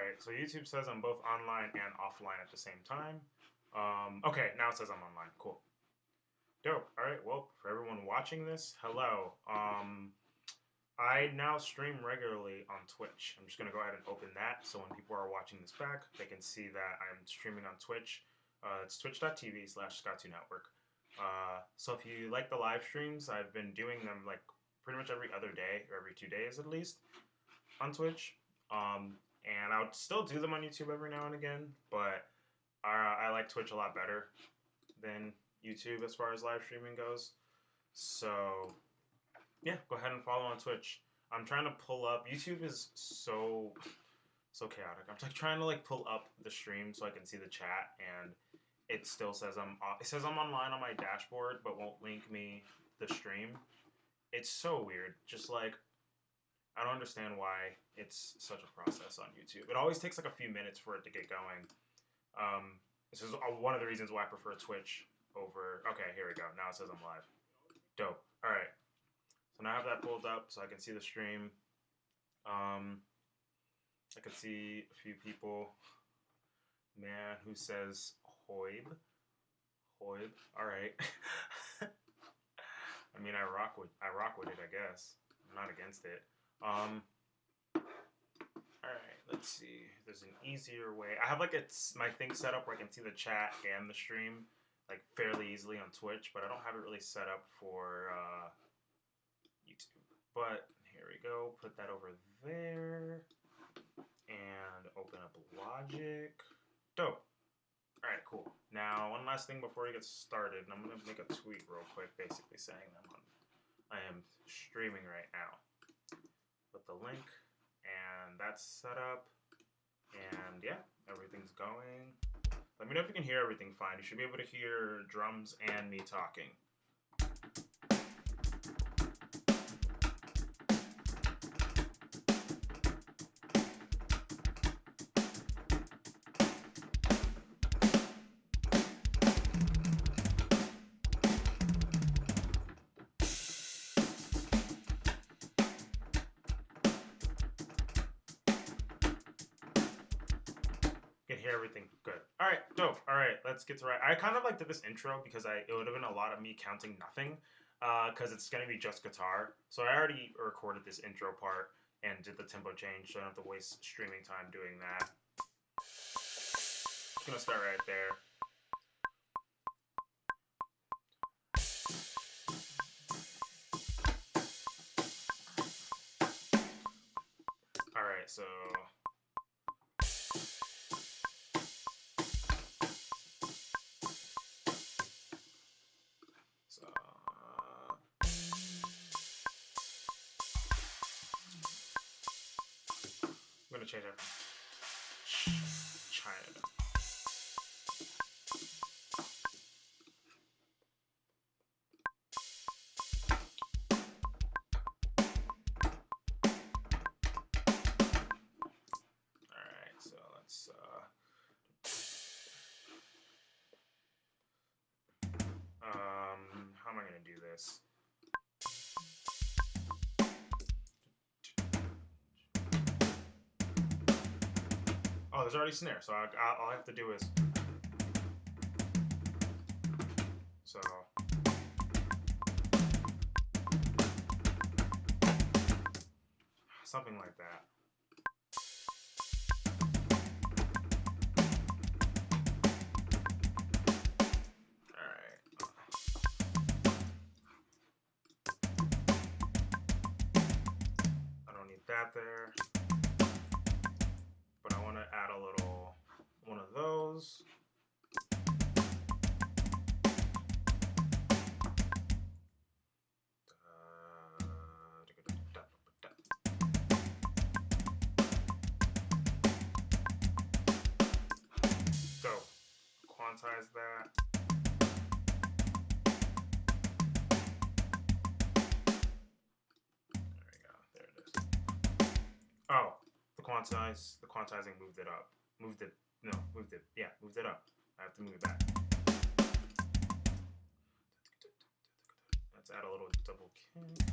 Alright, so YouTube says I'm both online and offline at the same time. Okay, now it says I'm online. Cool. Dope. Alright, well, for everyone watching this, hello. I now stream regularly on Twitch. I'm just going to go ahead and open that so when people are watching this back, they can see that I'm streaming on Twitch. It's twitch.tv/Scott2Network. So if you like the live streams, I've been doing them like pretty much every other day or every 2 days at least on Twitch. And I would still do them on YouTube every now and again, but I like Twitch a lot better than YouTube as far as live streaming goes. So yeah, go ahead and follow on Twitch. I'm trying to pull up. YouTube is so chaotic. I'm trying to like pull up the stream so I can see the chat, and it still says I'm online on my dashboard, but won't link me the stream. It's so weird. Just like I don't understand why it's such a process on YouTube. It always takes like a few minutes for it to get going. This is one of the reasons why I prefer Twitch over. Okay, here we go. Now it says I'm live. Dope. All right. So now I have that pulled up so I can see the stream. I can see a few people. Man who says Hoib. Hoib. All right. I mean, I rock with it, I guess. I'm not against it. All right. Let's see. There's an easier way. I have like my thing set up where I can see the chat and the stream like fairly easily on Twitch, but I don't have it really set up for YouTube. But here we go. Put that over there and open up Logic. Dope. All right, cool. Now, one last thing before we get started, and I'm gonna make a tweet real quick, basically saying I am streaming right now. Put the link, and that's set up, and yeah, everything's going. Let me know if you can hear everything fine. You should be able to hear drums and me talking. Can hear everything good. All right, dope. All right, let's get to right. I kind of like did this intro because it would have been a lot of me counting nothing, because it's gonna be just guitar. So I already recorded this intro part and did the tempo change, so I don't have to waste streaming time doing that. Just gonna start right there. All right, so. I'm gonna change that from China. Alright, so let's how am I gonna do this? Oh, there's already snare, so all I have to do is something like that. That there, but I want to add a little one of those. So quantize that. Oh, the quantizing moved it up. Moved it up. I have to move it back. Let's add a little double kick.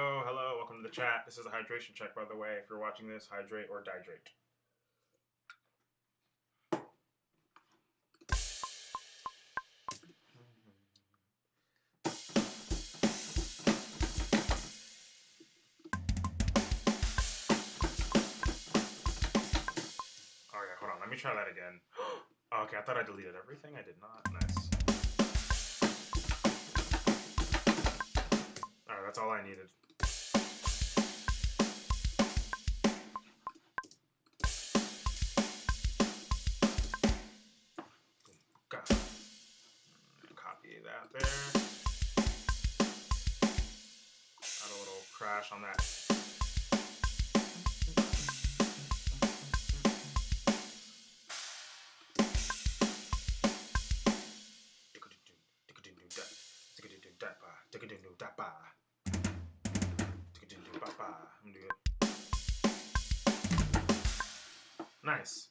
hello, welcome to the chat. This is a hydration check, by the way. If you're watching this, hydrate or dihydrate. Okay, hold on, let me try that again. Okay, I thought I deleted everything. I did not. Nice. Alright, that's all I needed. Copy that there. Add a little crash on that. I'm gonna do it. Nice.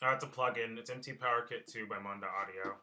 It's a plugin. It's MT Power Kit 2 by Monda Audio.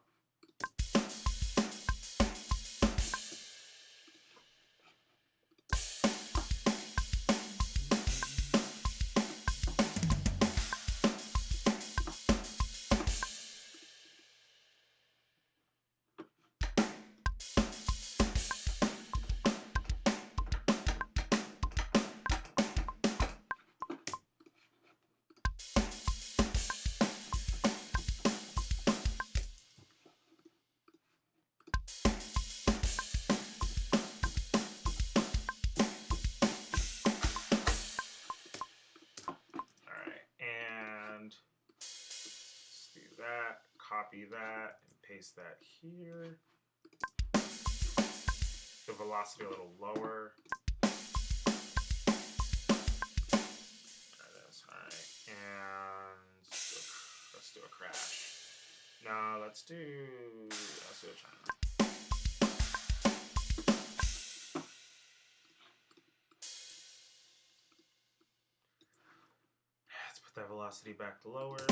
Copy that and paste that here. The velocity a little lower. There it is. Alright, and let's do a crash. Now let's do a China. Let's put that velocity back to lower.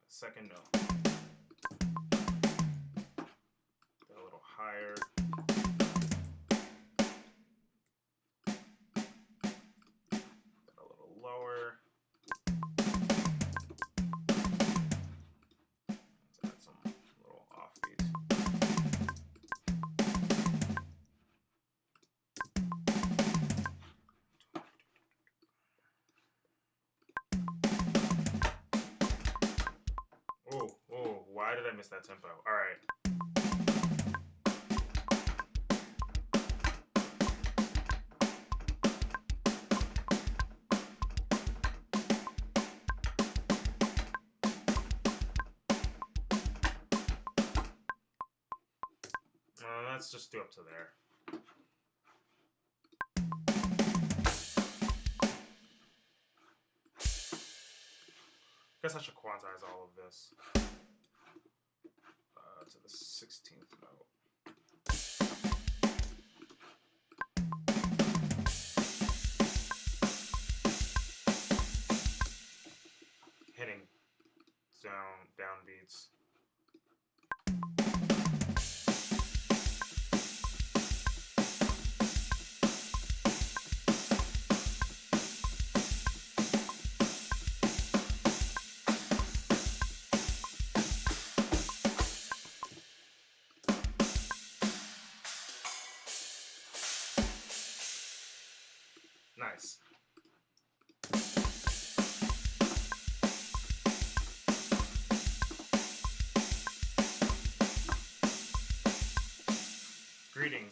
Second note. Go a little higher. A little lower. Let's add some little offbeats. Oh, why did I miss that tempo? All right. Let's just do up to there. I guess I should quantize all of this to the 16th note. Hitting down beats.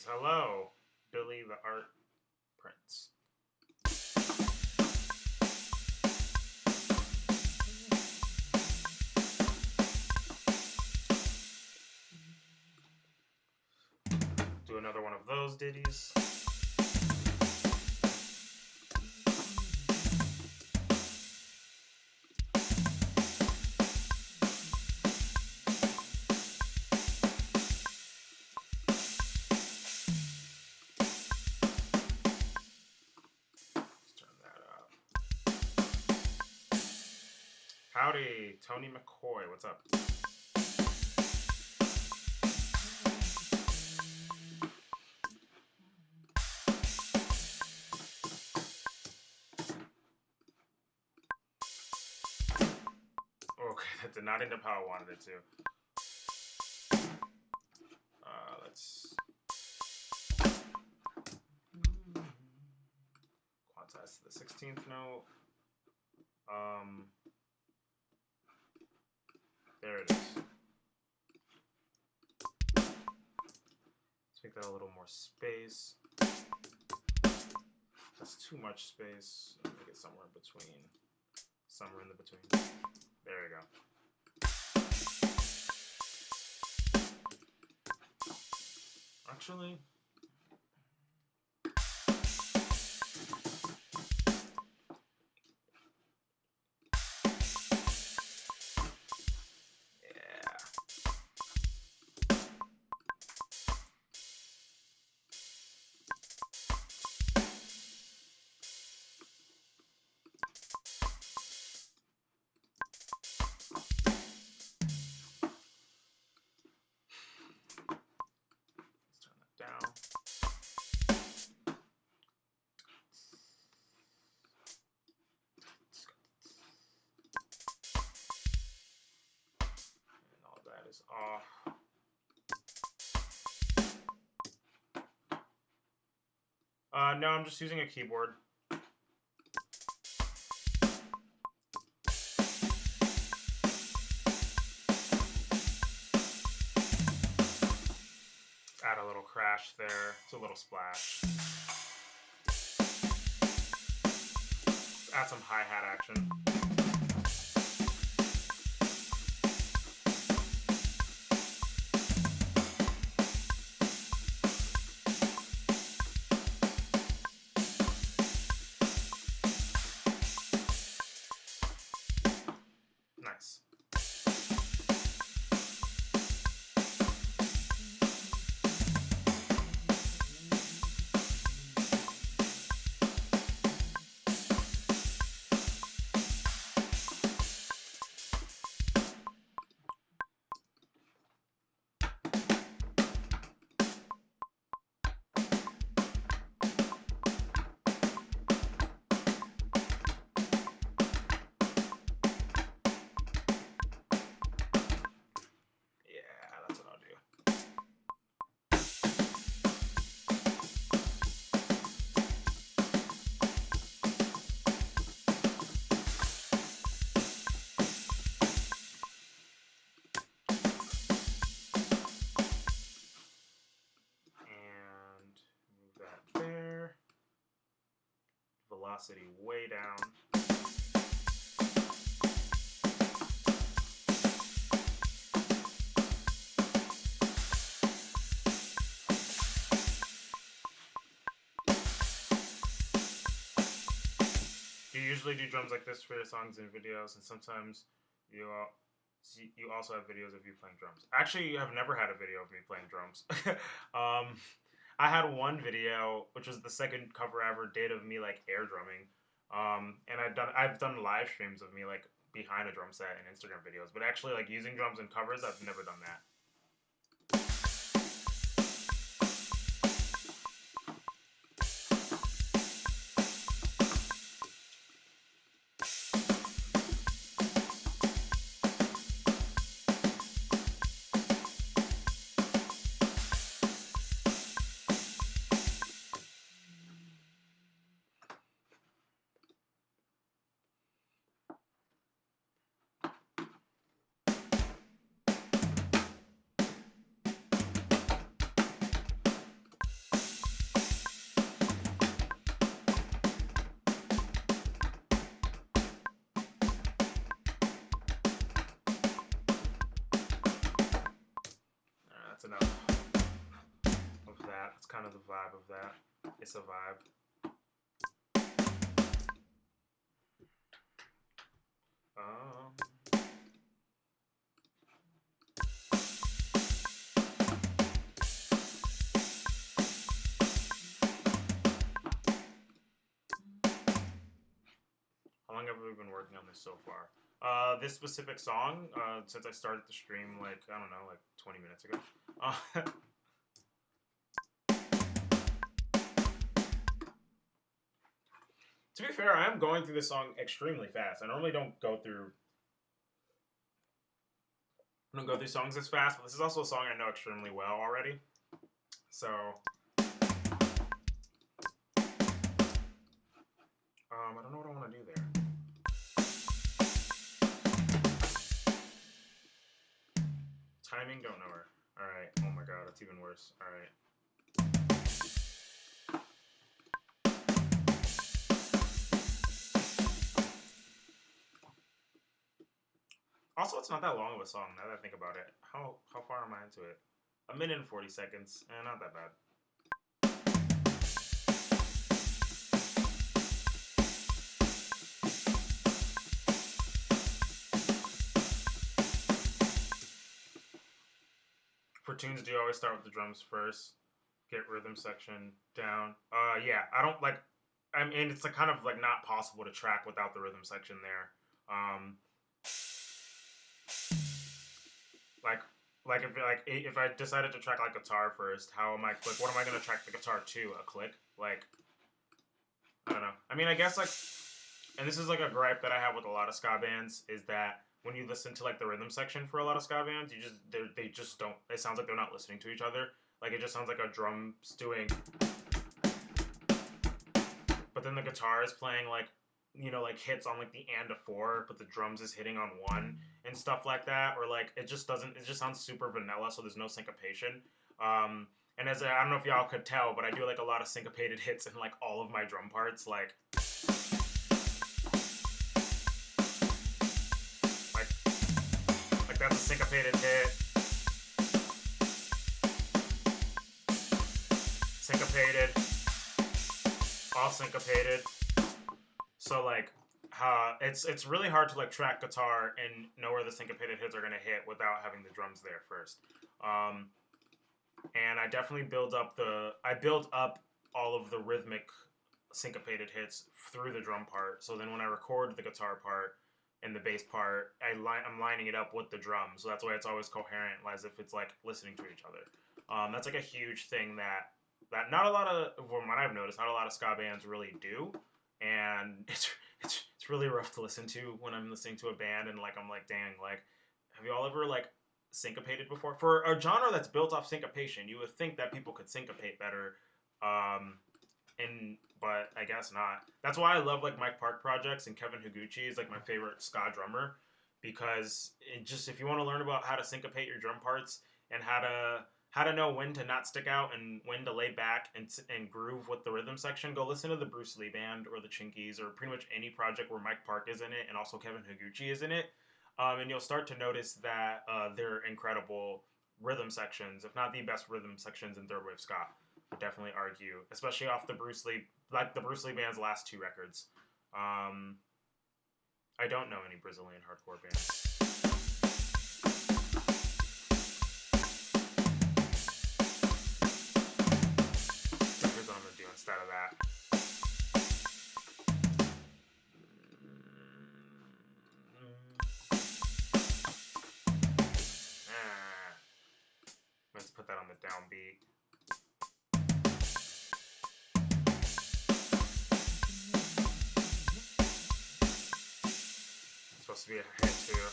games. Hello, Billy the Art Prince. Do another one of those ditties. Howdy, Tony McCoy. What's up? Okay, that did not end up how I wanted it to. Let's quantize to the 16th note. There it is. Let's make that a little more space. That's too much space. I'll make it somewhere in between. Somewhere in the between. There we go. Actually, down. And all that is off. No, I'm just using a keyboard. Add a little crash there. It's a little splash. Add some hi-hat action. Nice. Velocity way down. You usually do drums like this for your songs and videos, and sometimes you also have videos of you playing drums. Actually, you have never had a video of me playing drums. I had one video, which was the second cover I ever did of me like air drumming, and I've done live streams of me like behind a drum set and Instagram videos. But actually, like using drums in covers, I've never done that. the vibe of that. It's a vibe. How long have we been working on this so far? This specific song, since I started the stream, like, I don't know, like 20 minutes ago. To be fair, I am going through this song extremely fast. I normally don't go through songs this fast, but this is also a song I know extremely well already. So, I don't know what I want to do there. Timing, don't know her. All right. Oh my god, that's even worse. All right. Also, it's not that long of a song now that I think about it. How far am I into it? 1 minute and 40 seconds. Not that bad. For tunes, do you always start with the drums first? Get rhythm section down. Yeah, I don't like. I mean, it's like kind of like not possible to track without the rhythm section there. If I decided to track like guitar first, how am I like? What am I gonna track the guitar to? A click? Like, I don't know. I mean, I guess like, and this is like a gripe that I have with a lot of ska bands is that when you listen to like the rhythm section for a lot of ska bands, they just don't. It sounds like they're not listening to each other. Like it just sounds like a drum's doing, but then the guitar is playing like, you know, like hits on like the and a 4, but the drums is hitting on 1 and stuff like that, or like it just sounds super vanilla, so there's no syncopation. And I don't know if y'all could tell, but I do like a lot of syncopated hits in like all of my drum parts, like that's a syncopated hit. Syncopated. All syncopated. So like, it's really hard to like track guitar and know where the syncopated hits are gonna hit without having the drums there first. And I definitely build up all of the rhythmic syncopated hits through the drum part. So then when I record the guitar part and the bass part, I'm lining it up with the drums. So that's why it's always coherent, as if it's like listening to each other. That's like a huge thing that not a lot of, from what I've noticed, not a lot of ska bands really do. And it's really rough to listen to when I'm listening to a band and like I'm like, dang, like, have you all ever like syncopated before? For a genre that's built off syncopation, you would think that people could syncopate better, but I guess not. That's why I love like Mike Park projects, and Kevin Higuchi is like my favorite ska drummer, because if you want to learn about how to syncopate your drum parts and how to know when to not stick out and when to lay back and groove with the rhythm section, go listen to the Bruce Lee Band or the Chinkies or pretty much any project where Mike Park is in it and also Kevin Higuchi is in it. And you'll start to notice that they're incredible rhythm sections, if not the best rhythm sections in third wave ska. I would definitely argue, especially off the Bruce Lee Band's last 2 records. I don't know any Brazilian hardcore bands. Instead of that. Let's put that on the downbeat. It's supposed to be a hit too.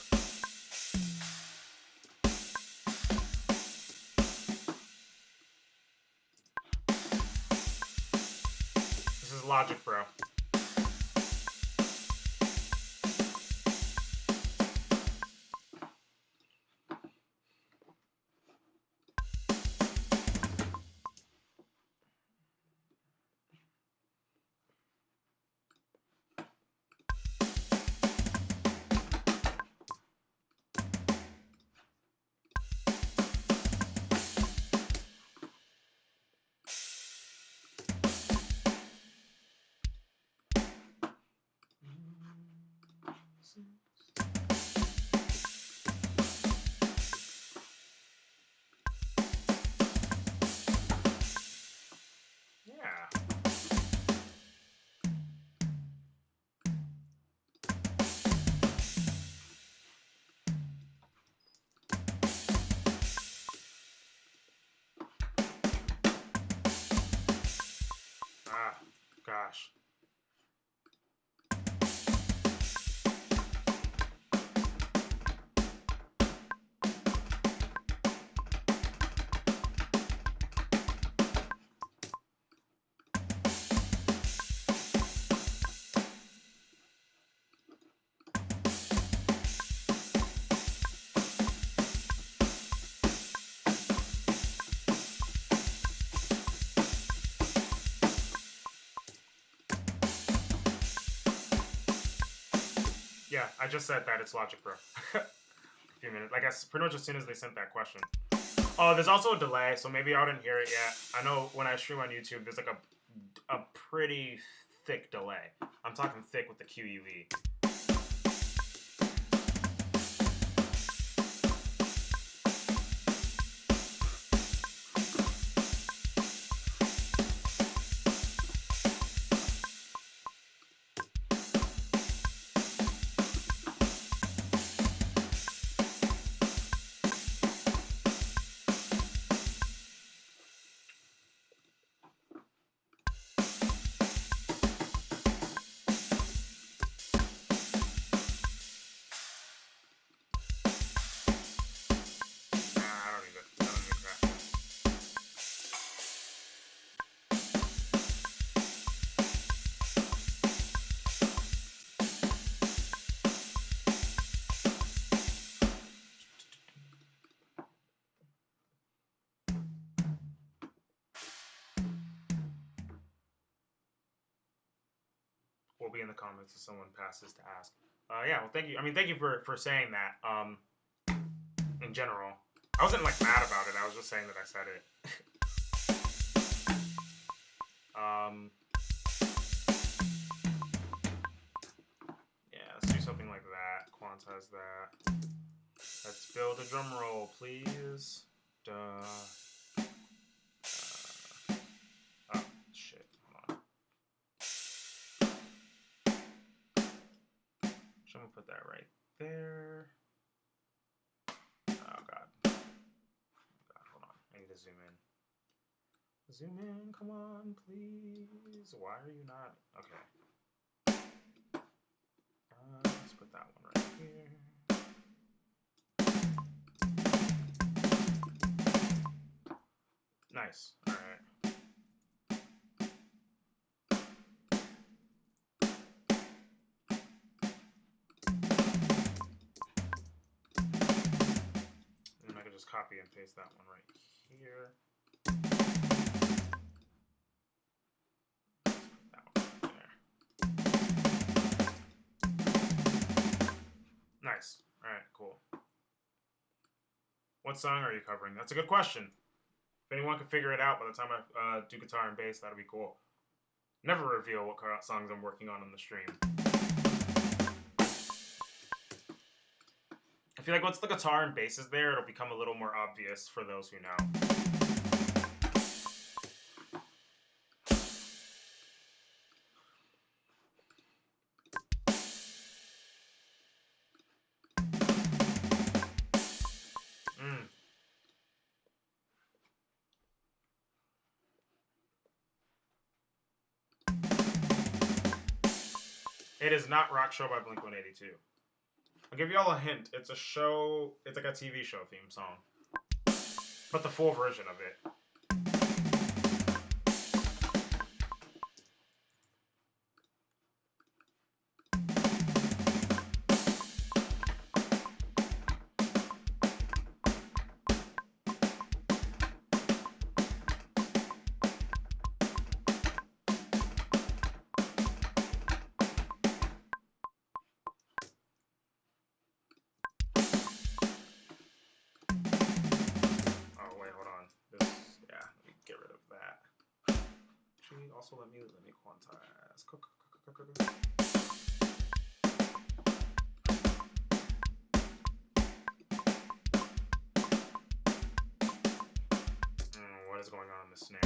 This is Logic, bro. I just said that it's Logic Pro. A few minutes. I guess pretty much as soon as they sent that question. Oh, there's also a delay, so maybe I didn't hear it yet. I know when I stream on YouTube, there's like a pretty thick delay. I'm talking thick with the QUE. Will be in the comments if someone passes to ask. Yeah, well, thank you. I mean, thank you for saying that. In general, I wasn't like mad about it. I was just saying that I said it. Yeah, let's do something like that. Quantize that. Let's build a drum roll, please. Duh. Oh shit. So I'm gonna put that right there. Oh god. Hold on. I need to zoom in. Zoom in, come on, please. Why are you not? Okay. Let's put that one right here. Nice. All right. And I can just copy and paste that one right here. That one right there. Nice. All right, cool. What song are you covering? That's a good question. If anyone can figure it out by the time I do guitar and bass, that'd be cool. Never reveal what songs I'm working on the stream. I feel like once the guitar and bass is there, it'll become a little more obvious for those who know. It is not Rock Show by Blink-182. I'll give you all a hint. It's a show, it's like a TV show theme song. But the full version of it. Also, let me quantize. What is going on in the snare?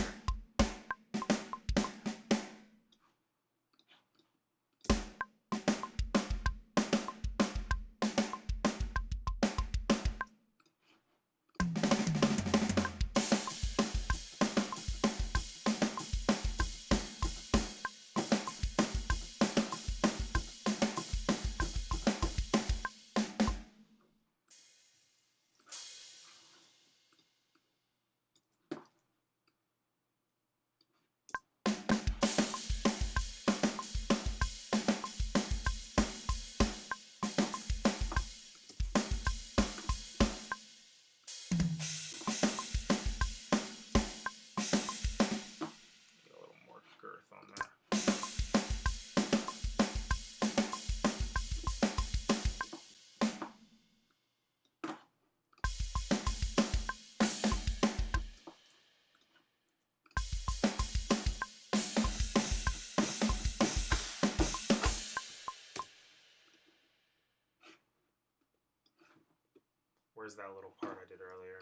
Where's that little part I did earlier?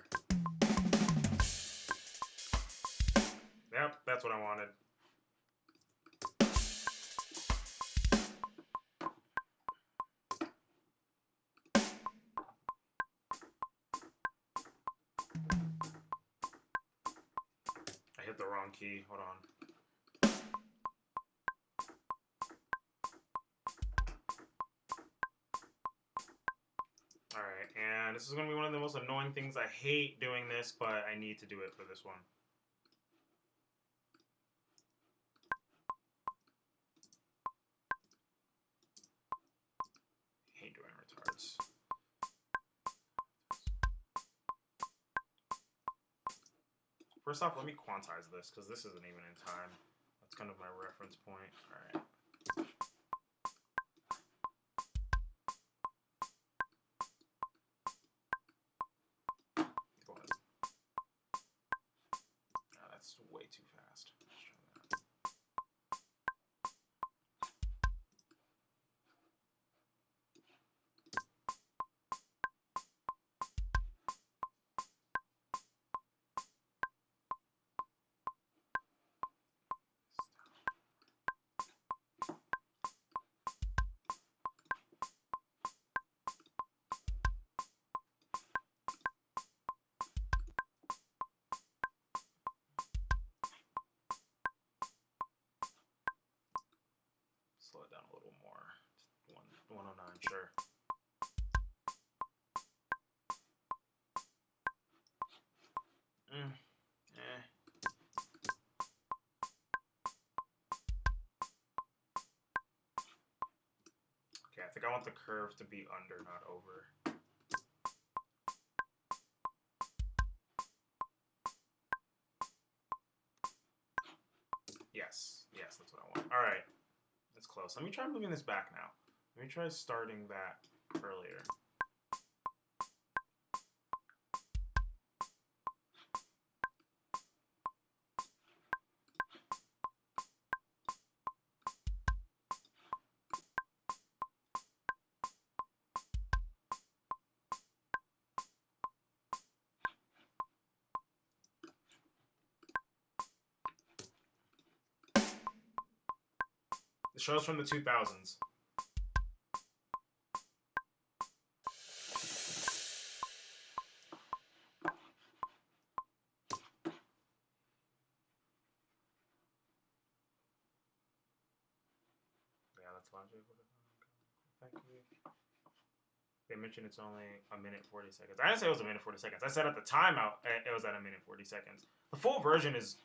Yep, that's what I wanted. I hit the wrong key. Hold on. Alright, and this is going to be one of the most annoying things. I hate doing this, but I need to do it for this one. I hate doing retards. First off, let me quantize this, because this isn't even in time. That's kind of my reference point. Alright. Go ahead. Oh, that's way too fast. Let's try that. Slow it down a little more. 109, sure. Okay, I think I want the curve to be under, not over. Yes, that's what I want. All right, that's close. Let me try moving this back now. Let me try starting that earlier. The show's from the 2000s. Yeah, that's logic. Thank you. They mentioned it's only a minute 40 seconds. I didn't say it was a minute 40 seconds. I said at the time it was at a minute 40 seconds. The full version is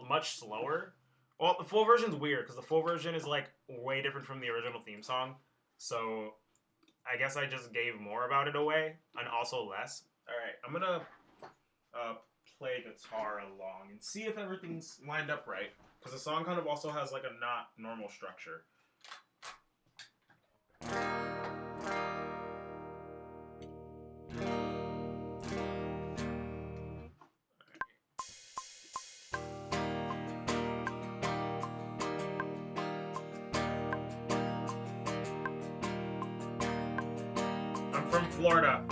much slower. Well, the full version's weird because the full version is like way different from the original theme song. So I guess I just gave more about it away and also less. All right, I'm gonna play guitar along and see if everything's lined up right because the song kind of also has like a not normal structure. I'm from Florida.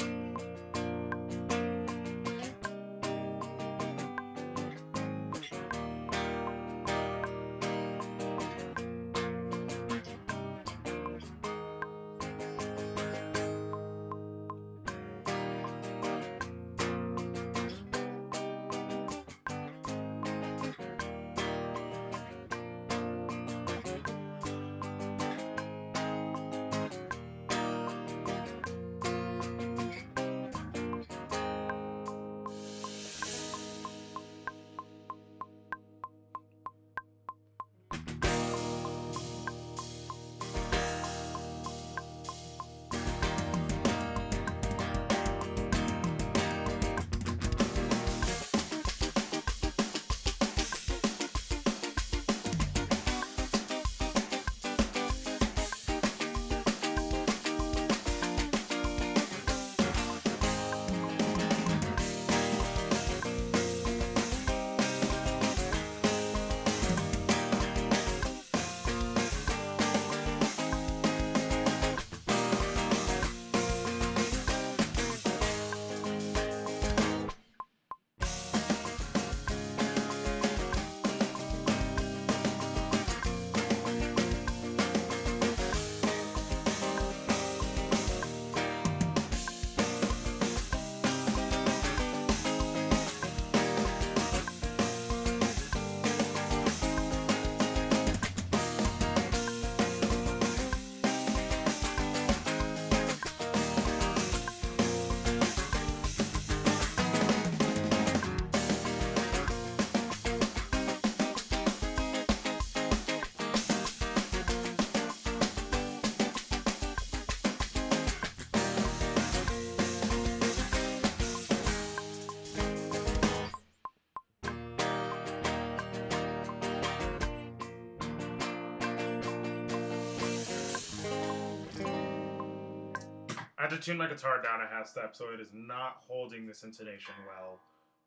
had to tune my guitar down a half step, so it is not holding this intonation well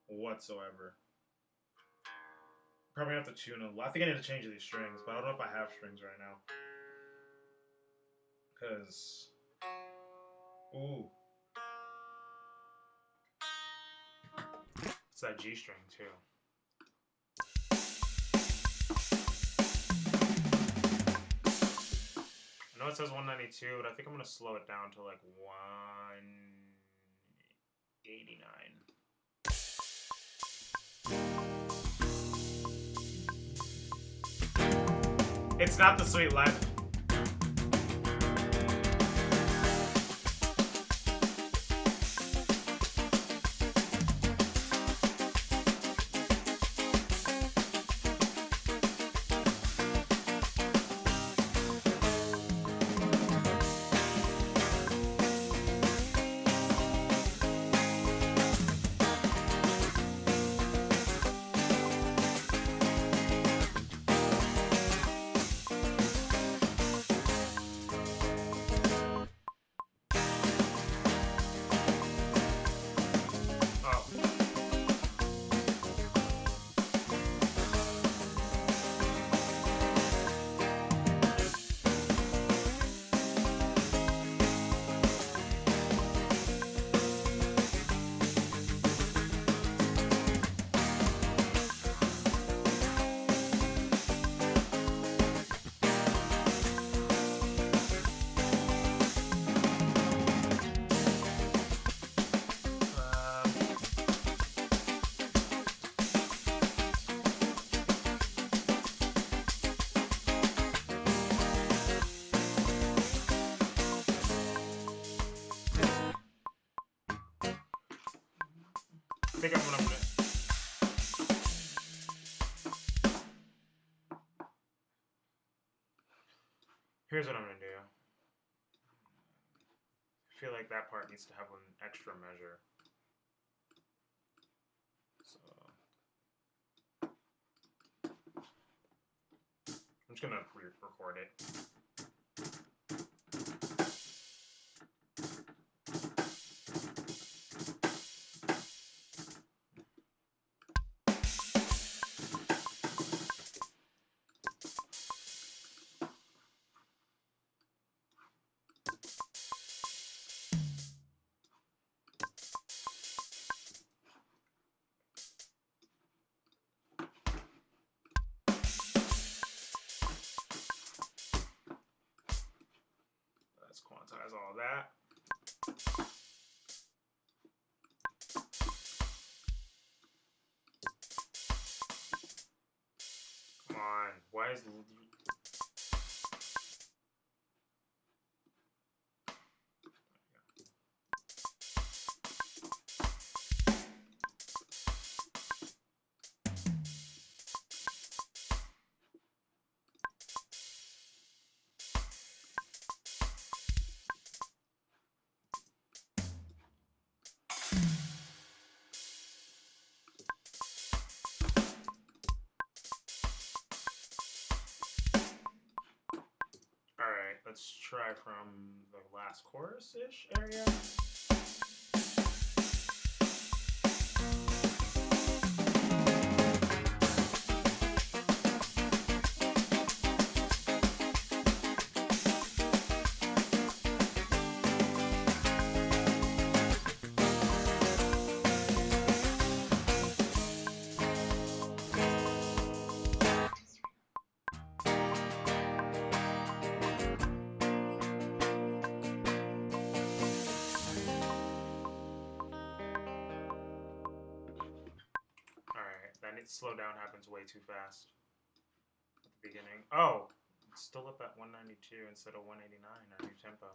whatsoever. Probably have to tune a lot. I think I need to change these strings, but I don't know if I have strings right now. Because... Ooh. It's that G string, too. I know it says 192, but I think I'm going to slow it down to like 189. It's not the Sweet Life. I think I'm gonna... Here's what I'm gonna do. I feel like that part needs to have an extra measure. So I'm just gonna re-record it. Let's quantize all that. Come on, why is... Alright, let's try from the last chorus-ish area. Slow down happens way too fast at the beginning. Oh, it's still up at 192 instead of 189, our new tempo.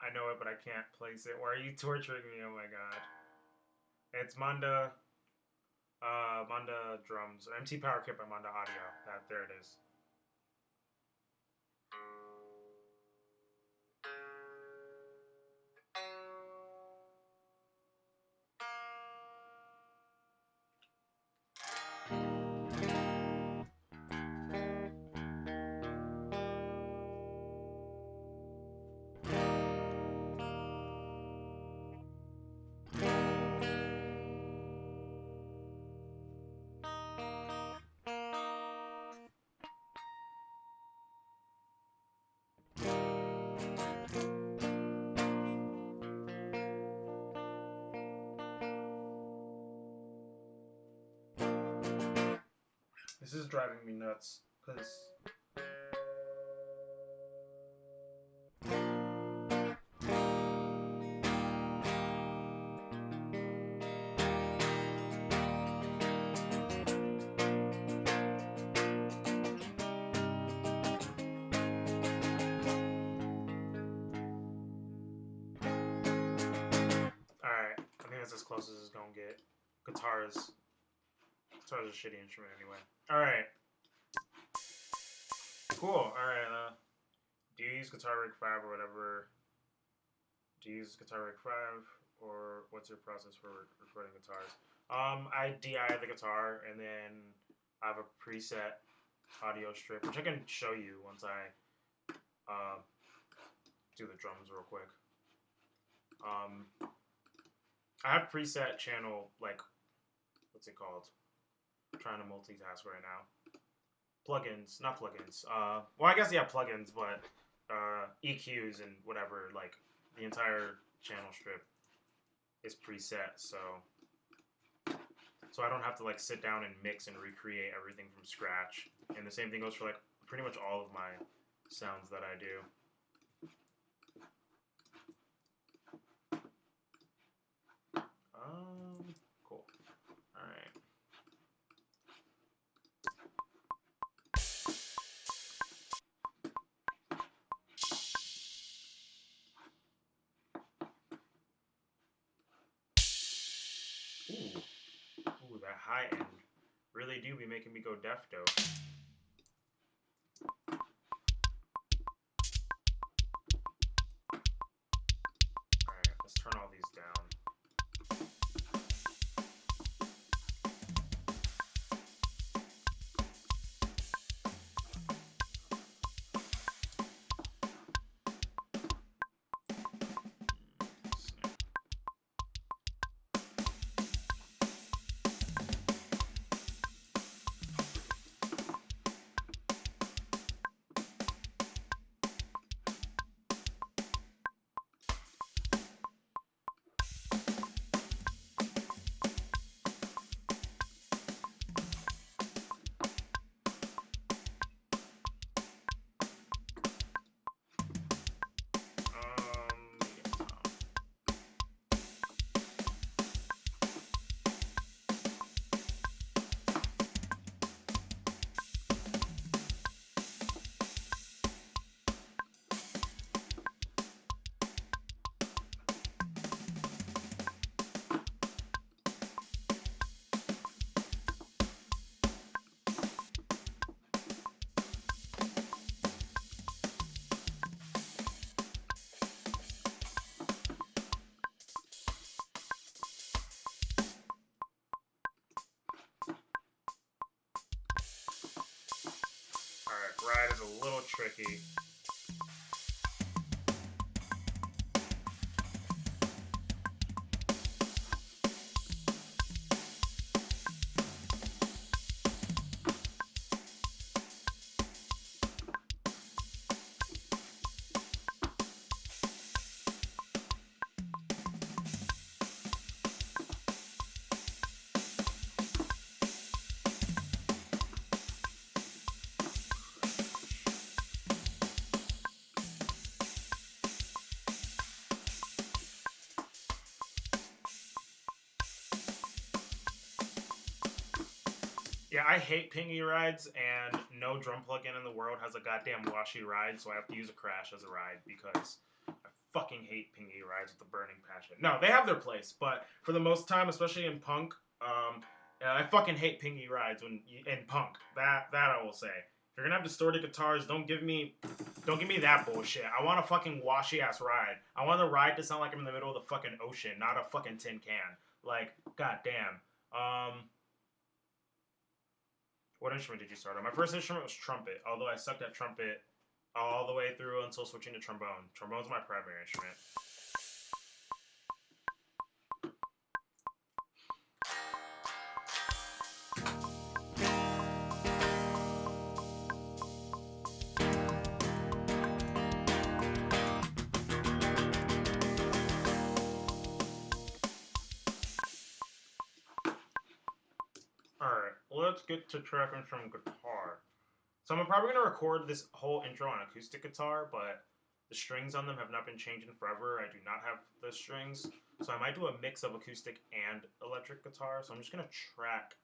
I know it, but I can't place it. Why are you torturing me? Oh my god. It's Manda drums, or MT Power Kit by Manda Audio. There it is. This is driving me nuts, because... Alright, I think that's as close as it's gonna get. Guitar's a shitty instrument anyway. Alright. Cool. Alright, do you use Guitar Rig 5 or whatever? Do you use Guitar Rig 5 or what's your process for recording guitars? I DI the guitar and then I have a preset audio strip, which I can show you once I do the drums real quick. I have preset channel, like, what's it called? I'm trying to multitask right now. Plugins, not plugins. Well, I guess, yeah, plugins, but EQs and whatever, like, the entire channel strip is preset, so I don't have to, like, sit down and mix and recreate everything from scratch. And the same thing goes for, like, pretty much all of my sounds that I do. Cool. Alright. Ooh, that high end really do be making me go deaf though. Alright, let's turn all these down. Ride is a little tricky. Yeah, I hate pingy rides, and no drum plugin in the world has a goddamn washy ride, so I have to use a crash as a ride because I fucking hate pingy rides with a burning passion. No, they have their place, but for the most time, especially in punk, I fucking hate pingy rides in punk. That I will say. If you're gonna have distorted guitars, don't give me that bullshit. I want a fucking washy ass ride. I want the ride to sound like I'm in the middle of the fucking ocean, not a fucking tin can. Like, goddamn. What instrument did you start on? My first instrument was trumpet, although I sucked at trumpet all the way through until switching to trombone. Trombone's my primary instrument. let's get to tracking some guitar. So I'm probably going to record this whole intro on acoustic guitar, but the strings on them have not been changing forever. I do not have the strings. So I might do a mix of acoustic and electric guitar. So I'm just going to track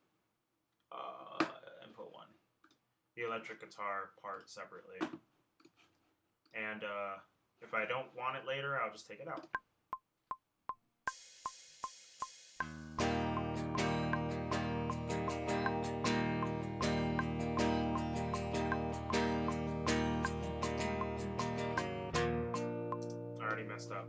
input 1, the electric guitar part separately. And if I don't want it later, I'll just take it out. I already messed up.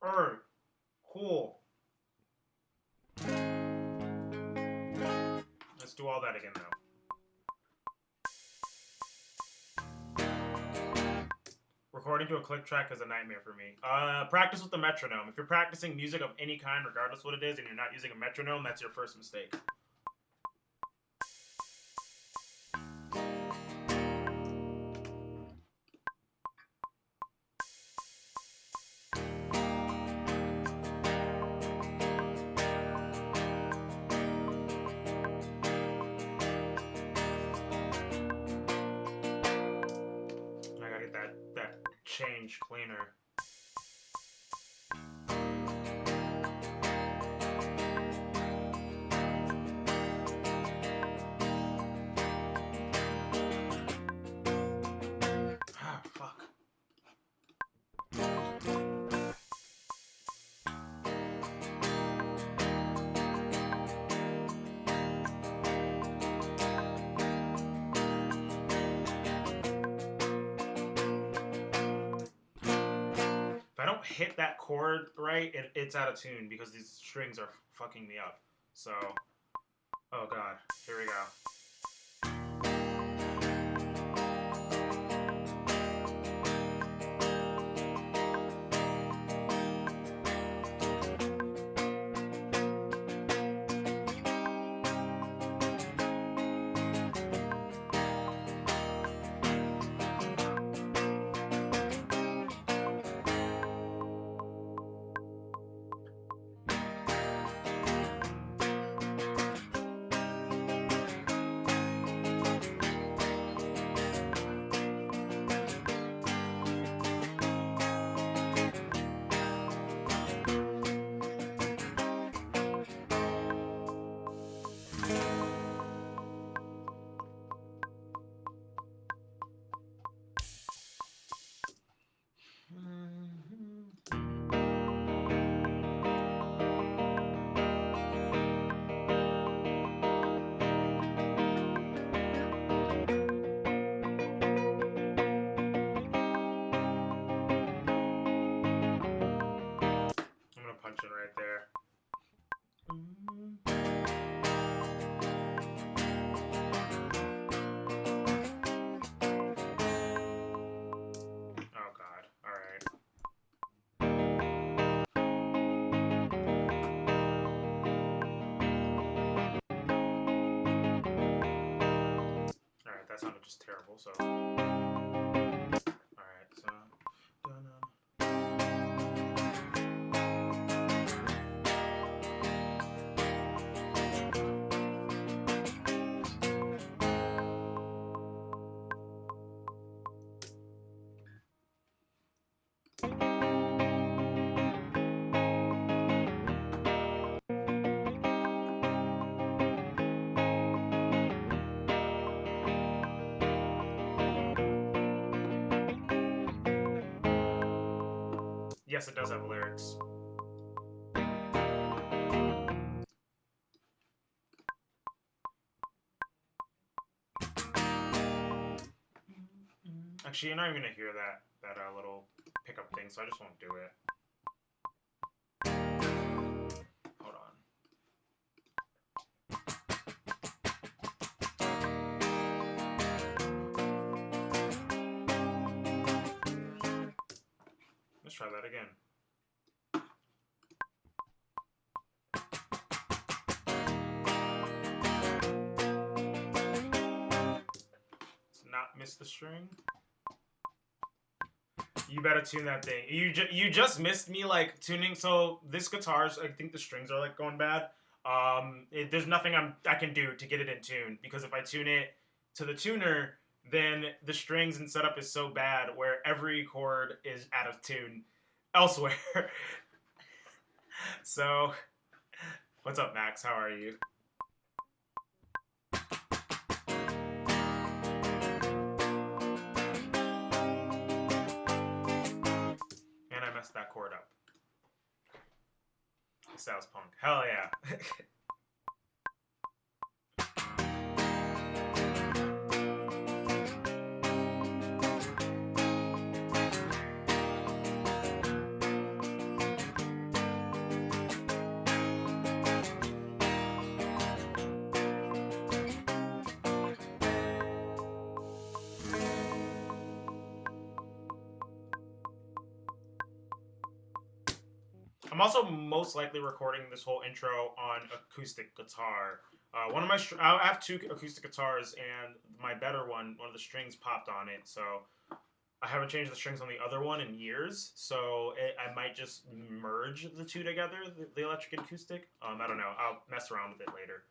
Alright, cool. Let's do all that again now. Recording to a click track is a nightmare for me. Practice with the metronome. If you're practicing music of any kind, regardless what it is, and you're not using a metronome, that's your first mistake. Change cleaner. Ah, fuck. Hit that chord right, it's out of tune because these strings are fucking me up. So, oh god, here we go. Right there. Oh god. All right. All right, that sounded just terrible. So all right, so Yes, it does have lyrics. Actually, you're not even gonna hear that little pickup thing, so I just won't do it. Hold on. Let's try that again. Let's not miss the string. You better tune that thing. You just missed me like tuning. So this guitar's, I think the strings are like going bad. There's nothing I can do to get it in tune, because if I tune it to the tuner, then the strings and setup is so bad where every chord is out of tune elsewhere. So, what's up, Max? How are you? And I messed that chord up. Sounds punk. Hell yeah. I'm also most likely recording this whole intro on acoustic guitar. I have two acoustic guitars, and my better one of the strings popped on it, so I haven't changed the strings on the other one in years. So I might just merge the two together, the electric and acoustic. I don't know. I'll mess around with it later.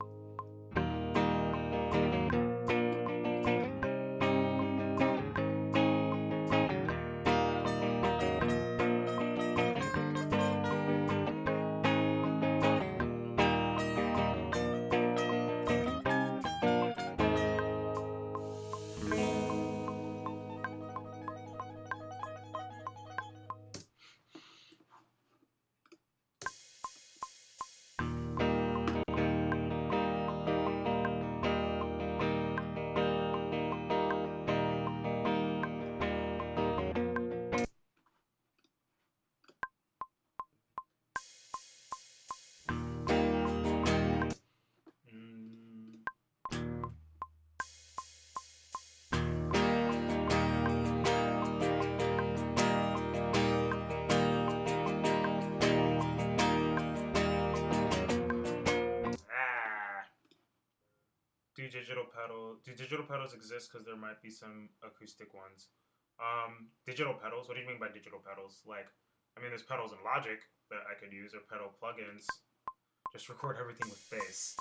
Do digital pedals exist? Because there might be some acoustic ones. Digital pedals? What do you mean by digital pedals? Like, I mean, there's pedals in Logic that I could use, or pedal plugins. Just record everything with bass.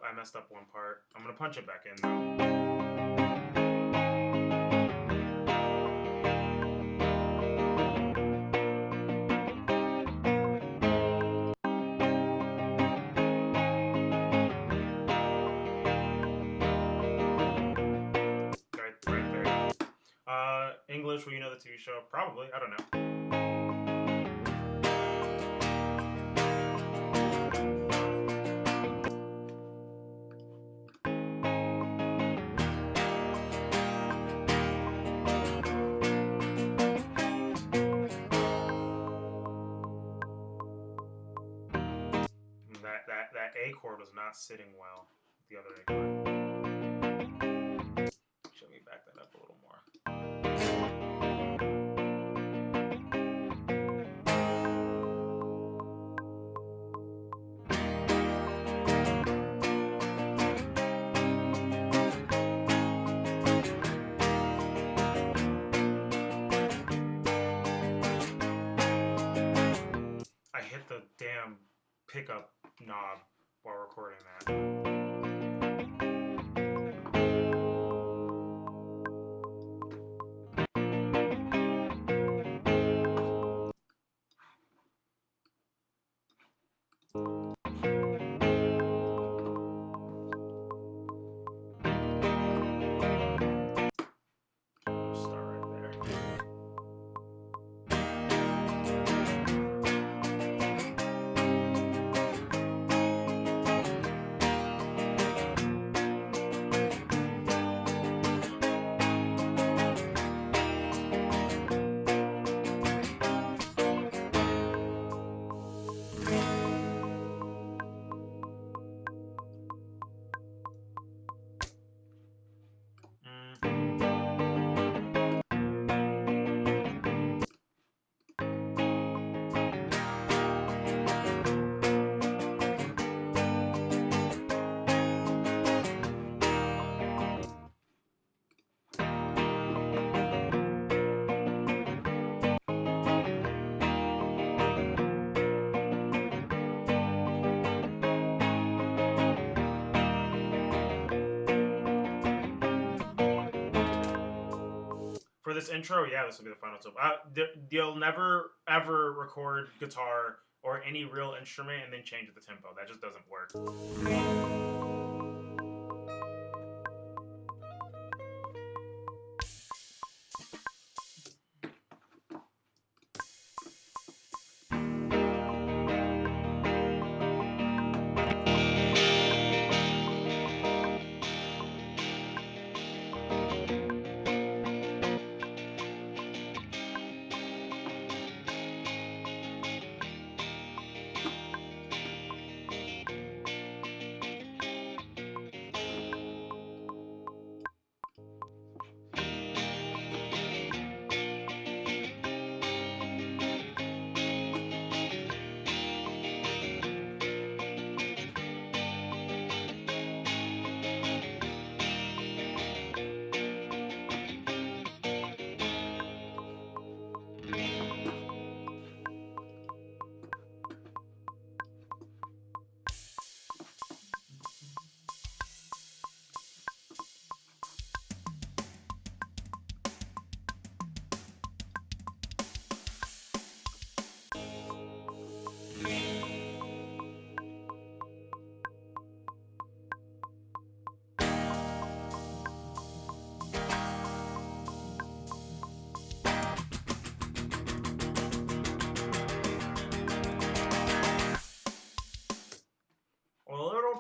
I messed up one part. I'm gonna punch it back in though. Right there. English, will you know the TV show? Probably. I don't know. That A chord was not sitting well. The other A chord. Let me back that up a little more. I hit the damn pickup knob while recording that. this intro, yeah, this will be the final tip. You'll never ever record guitar or any real instrument and then change the tempo. That just doesn't work.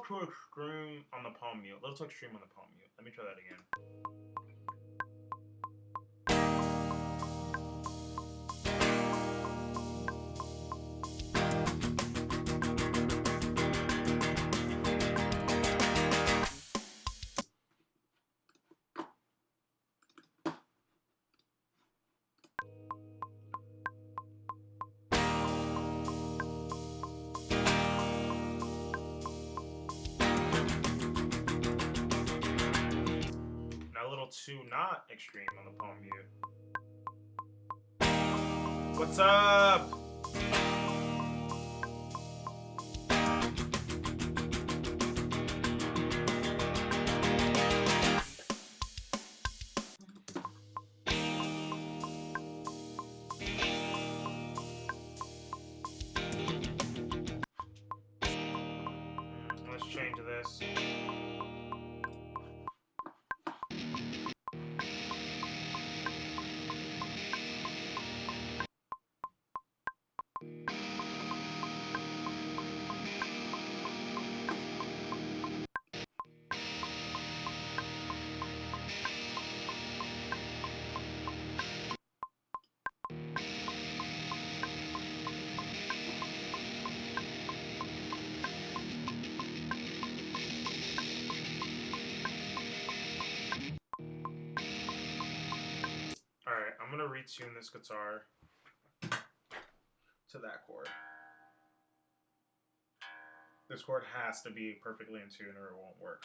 Too extreme on the palm mute. A little too extreme on the palm mute. Let me try that again. To not extreme on the palm mute. What's up? Let's change this. Alright, I'm gonna retune this guitar to that chord. This chord has to be perfectly in tune or it won't work.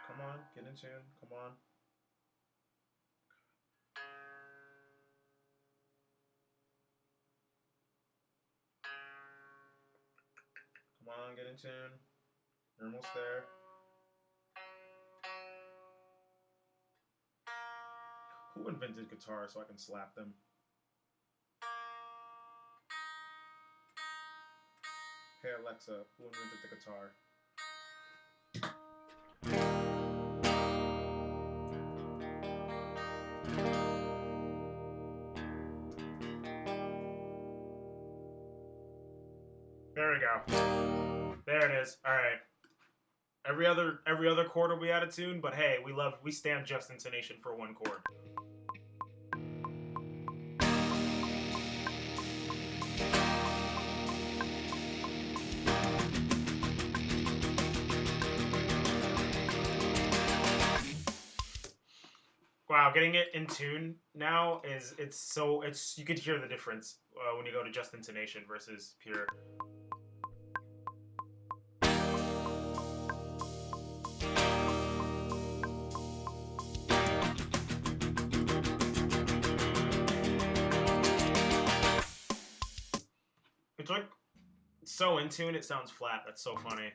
Come on, get in tune, come on. Come on, get in tune. You're almost there. Who invented guitar so I can slap them? Hey Alexa, who invented the guitar? There we go. There it is. All right. Every other chord will be out of tune, but hey, we stand just intonation for one chord. Wow, getting it in tune now you could hear the difference when you go to just intonation versus pure. It's like so in tune, it sounds flat. That's so funny.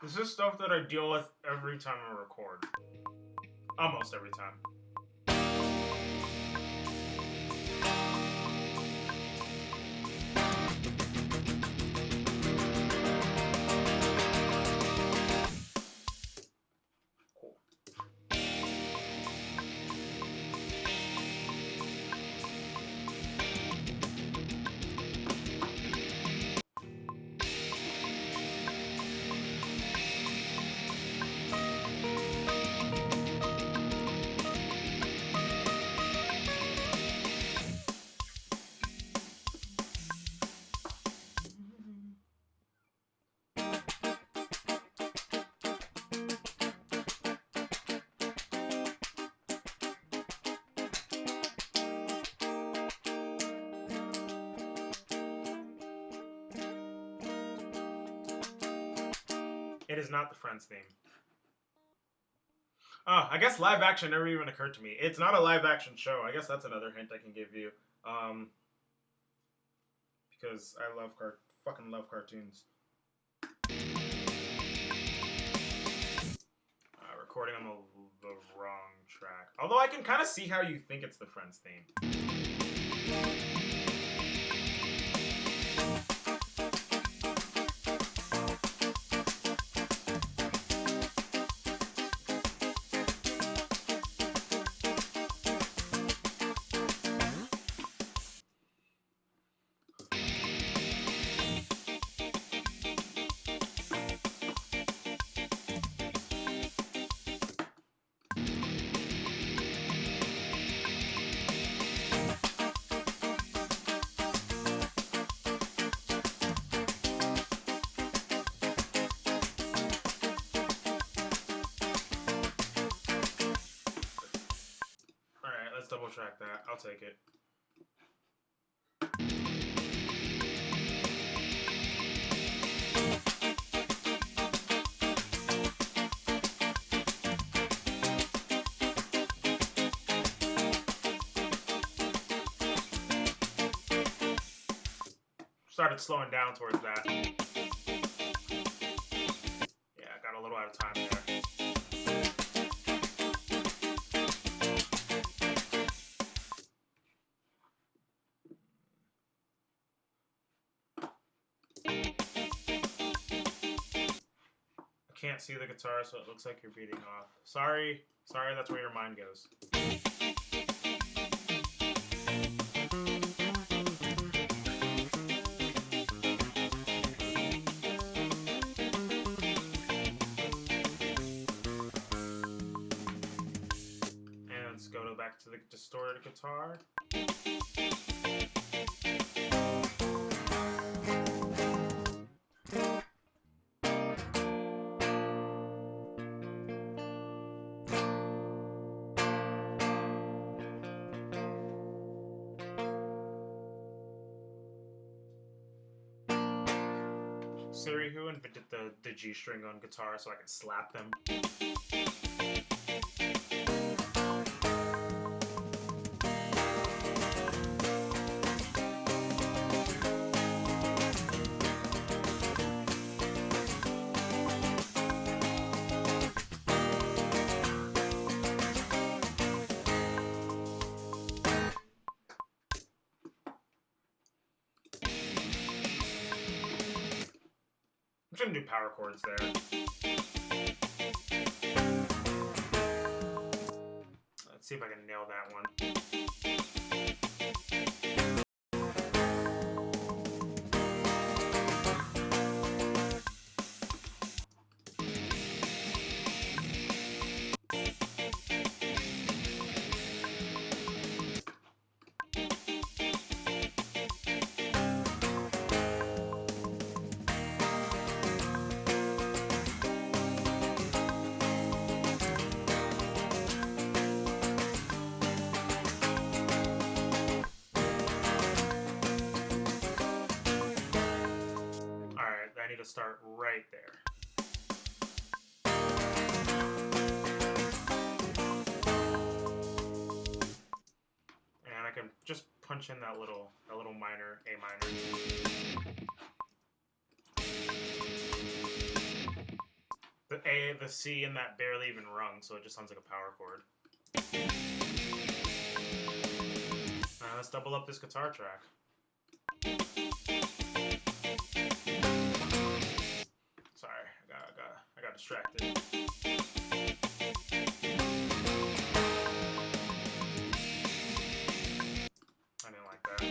This is stuff that I deal with every time I record. Almost every time. It is not the Friends theme. Oh, I guess live action never even occurred to me. It's not a live action show. I guess that's another hint I can give you. Because I fucking love cartoons. Recording on the wrong track. Although I can kind of see how you think it's the Friends theme. Double track that. I'll take it. Started slowing down towards that. Yeah, I got a little out of time there. Can't see the guitar, so it looks like you're beating off. Sorry, that's where your mind goes. And let's go back to the distorted guitar. Siri, who invented the G string on guitar so I can slap them? I'm gonna do power chords there. Let's see if I can nail that one. to start right there. And I can just punch in that little minor, A minor. The A, the C, and that barely even rung, so it just sounds like a power chord. Let's double up this guitar track. Sorry, I got distracted. I didn't like that.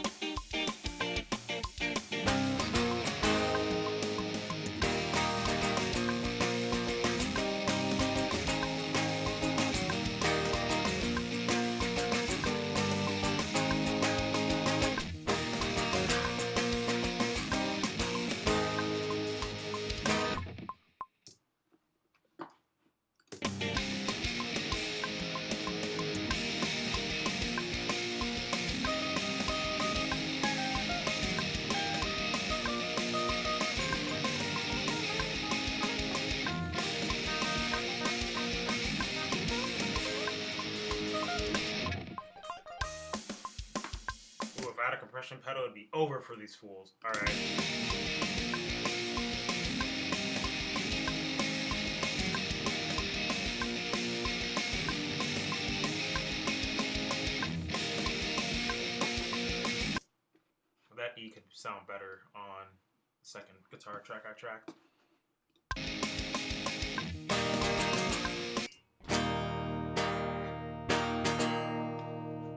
Compression pedal would be over for these fools. All right. That E could sound better on the second guitar track I tracked.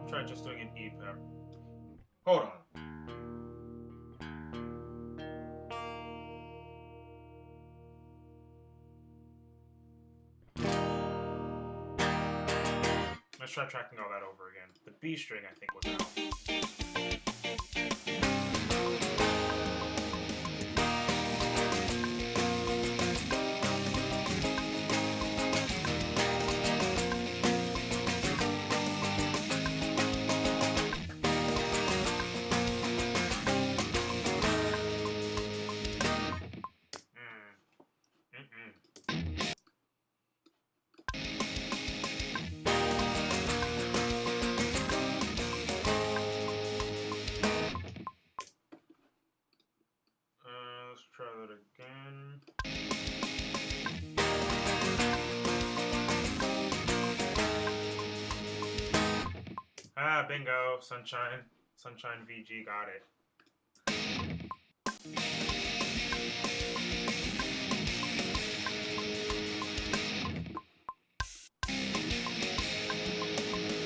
Try just doing an E pair. Hold on. Let's try tracking all that over again. The B string, I think, was out. Let's try that again. Ah, bingo. Sunshine VG, got it.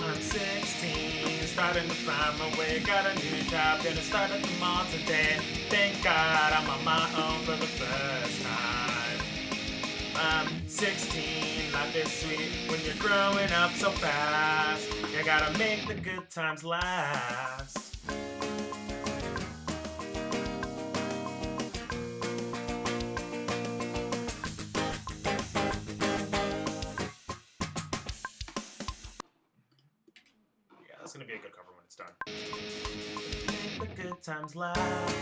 I'm 16, starting to find my way. Got a new job, gonna start at the mall today. Thank God I'm on my own for the first time. I'm 16, life is sweet when you're growing up so fast. You gotta make the good times last. Yeah, that's gonna be a good cover when it's done. Make the good times last.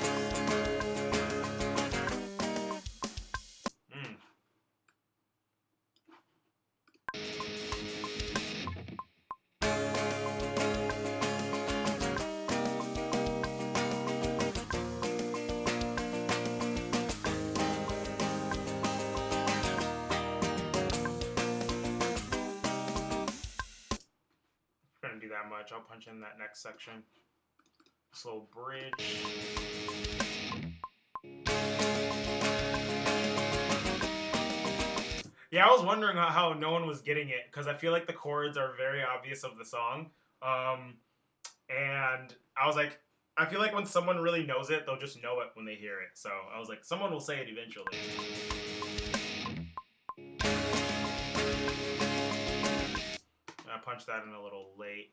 Do that much. I'll punch in that next section. Slow bridge. Yeah, I was wondering how no one was getting it because I feel like the chords are very obvious of the song. And I was like, I feel like when someone really knows it, they'll just know it when they hear it. So I was like, someone will say it eventually. I punched that in a little late.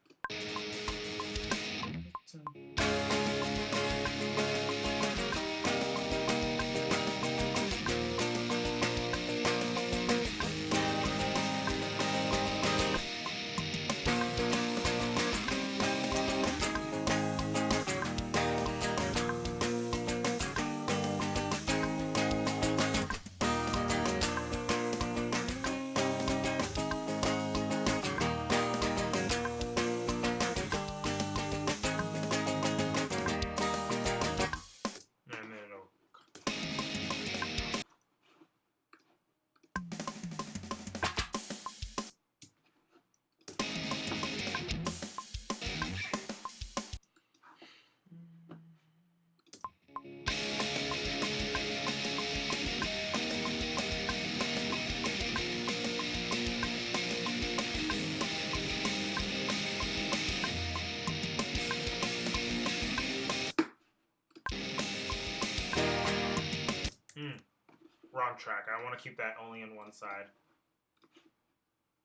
I want to keep that only on one side.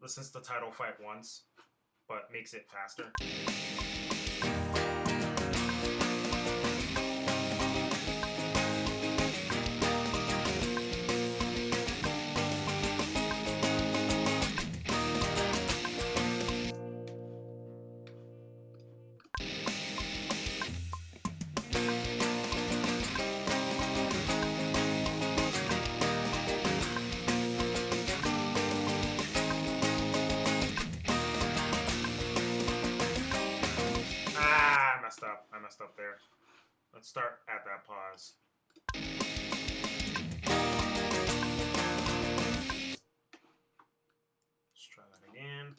Listens to the title fight once, but makes it faster. I messed up there. Let's start at that pause. Let's try that again.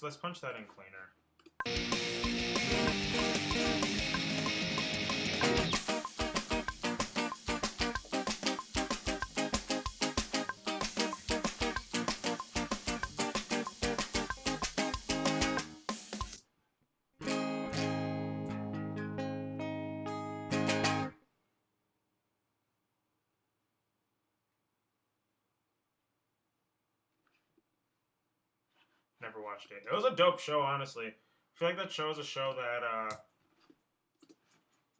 Let's punch that in cleaner. Never watched it. It was a dope show, honestly. I feel like that show is a show that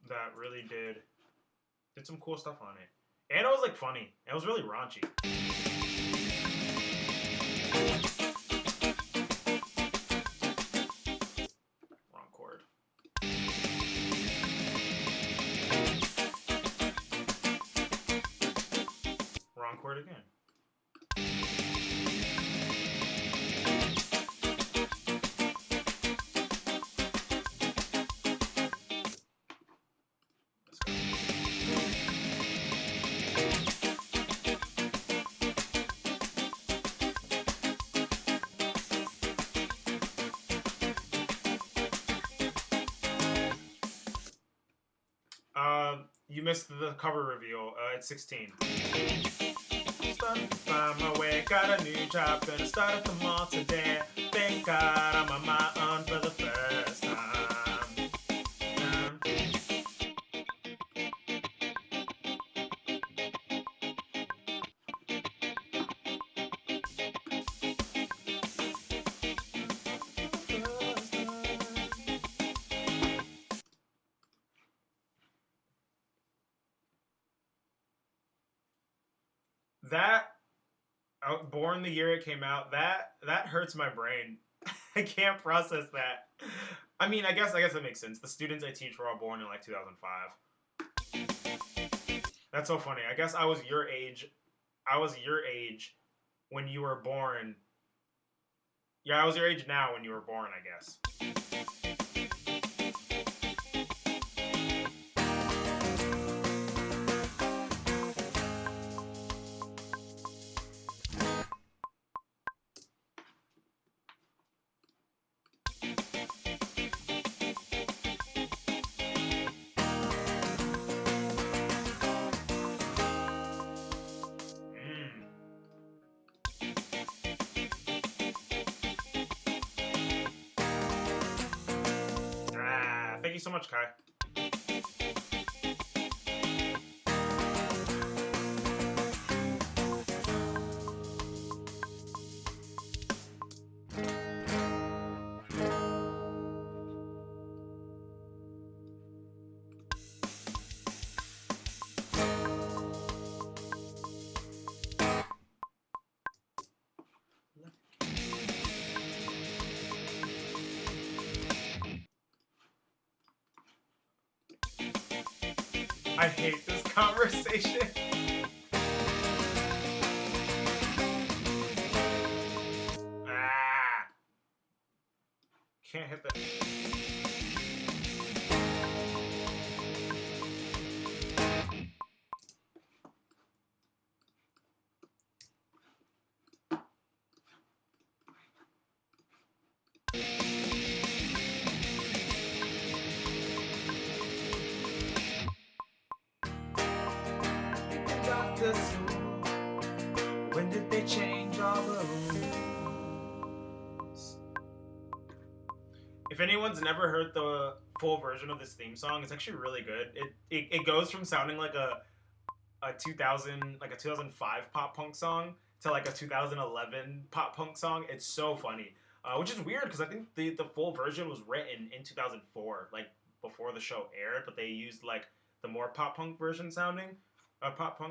that really did some cool stuff on it. And it was like funny. It was really raunchy. Wrong chord. Wrong chord again. You missed the cover reveal. It's 16. Starting to find my way, got a new job, gonna start at the mall today. Thank God I'm on my own for the first time. That born the year it came out, that hurts my brain. I can't process that. I mean, I guess that makes sense. The students I teach were all born in like 2005. That's so funny. I guess I was your age. I was your age when you were born. Yeah, I was your age now when you were born, I guess. Thank you so much, Kai. I hate this conversation. Ah! Can't hit that. When did they change all the rules? If anyone's never heard the full version of this theme song, it's actually really good. It goes from sounding like a 2005 pop punk song to like a 2011 pop punk song. It's so funny, which is weird because I think the full version was written in 2004, like before the show aired, but they used like the more pop punk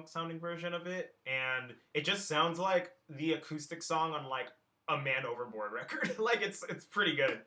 sounding version of it, and it just sounds like the acoustic song on like a Man Overboard record. Like it's pretty good.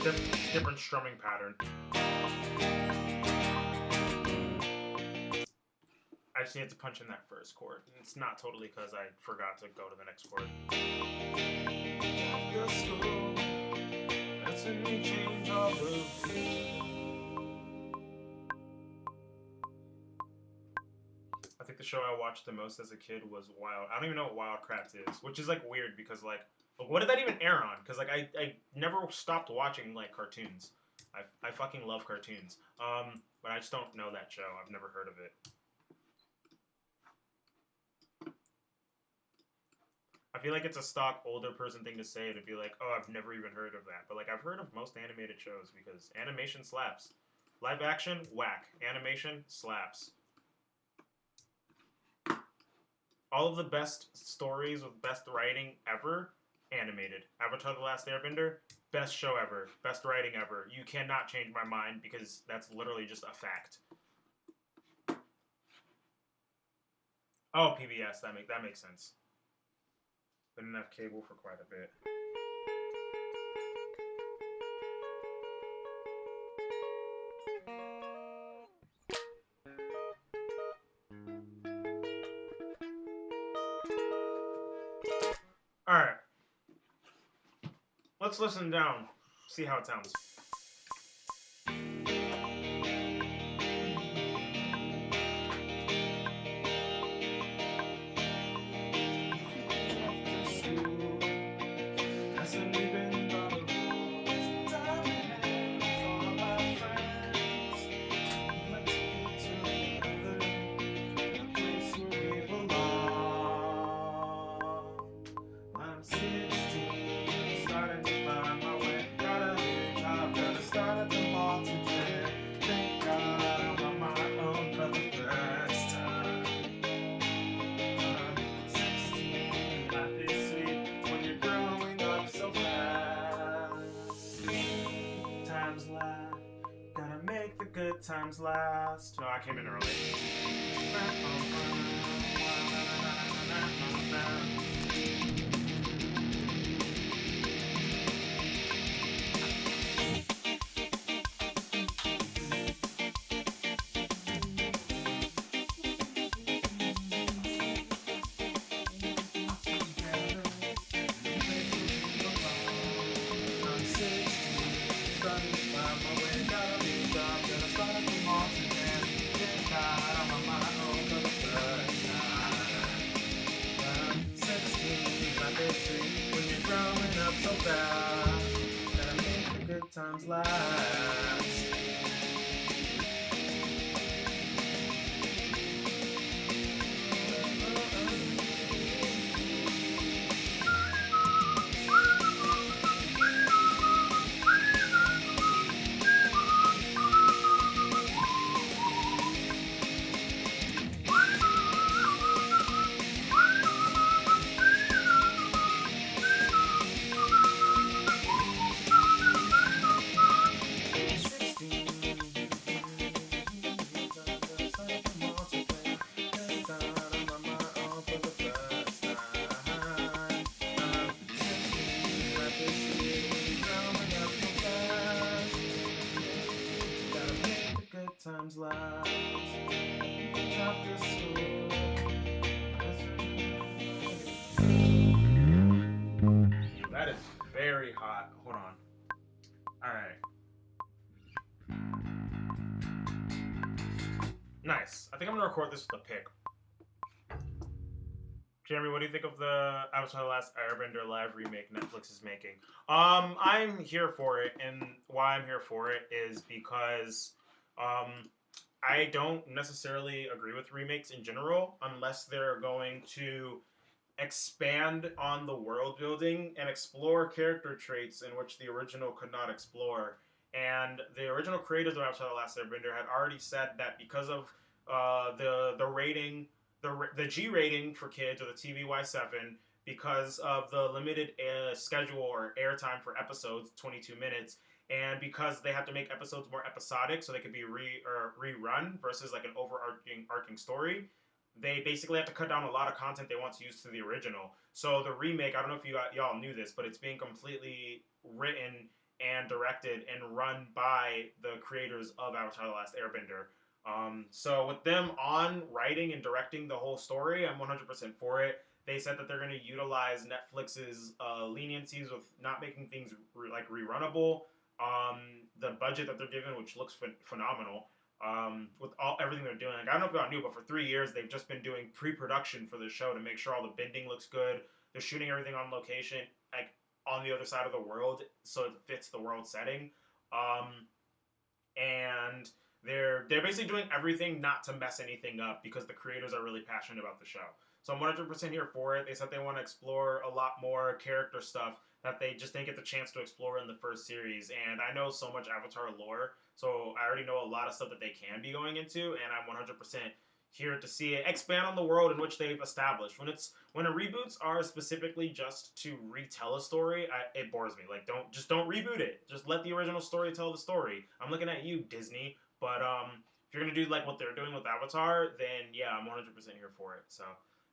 Did a different strumming pattern. I just need to punch in that first chord. It's not totally because I forgot to go to the next chord. That's when you change all the. I think the show I watched the most as a kid was Wild. I don't even know what Wildcrafts is, which is like weird because like, what did that even air on? Because like I never stopped watching like cartoons. I fucking love cartoons. But I just don't know that show. I've never heard of it. I feel like it's a stock older person thing to say, to be like, oh, I've never even heard of that. But like I've heard of most animated shows because animation slaps. Live action, whack. Animation slaps. All of the best stories with best writing ever, animated. Avatar: The Last Airbender, best show ever, best writing ever. You cannot change my mind because that's literally just a fact. Oh, PBS, that makes sense. Didn't have cable for quite a bit. All right. Let's listen down. See how it sounds. Good times last. No, I came in early. Times last. after school. That is very hot. Hold on. Alright. Nice. I think I'm gonna record this with a pick. Jeremy, what do you think of the Avatar: The Last Airbender live remake Netflix is making? I'm here for it, and why I'm here for it is because I don't necessarily agree with remakes in general unless they're going to expand on the world building and explore character traits in which the original could not explore. And the original creators of Avatar: The Last Airbender had already said that because of the rating, the G rating for kids, or the TVY7, because of the limited schedule or airtime for episodes, 22 minutes, and because they have to make episodes more episodic so they could be rerun versus like an overarching story, they basically have to cut down a lot of content they want to use to the original. So the remake, I don't know if y'all knew this, but it's being completely written and directed and run by the creators of Avatar: The Last Airbender. So with them on writing and directing the whole story, I'm 100% for it. They said that they're going to utilize Netflix's leniencies with not making things like rerunnable. The budget that they're given, which looks phenomenal. With everything they're doing. Like, I don't know if y'all knew, but for 3 years they've just been doing pre-production for the show to make sure all the bending looks good. They're shooting everything on location, like on the other side of the world, so it fits the world setting. And they're basically doing everything not to mess anything up because the creators are really passionate about the show. So I'm 100% here for it. They said they want to explore a lot more character stuff that they just didn't get the chance to explore in the first series. And I know so much Avatar lore, so I already know a lot of stuff that they can be going into, and I'm 100% here to see it expand on the world in which they've established. When reboots are specifically just to retell a story, it bores me. Like, don't reboot it. Just let the original story tell the story. I'm looking at you, Disney. But if you're gonna do like what they're doing with Avatar, then yeah, I'm 100% here for it. So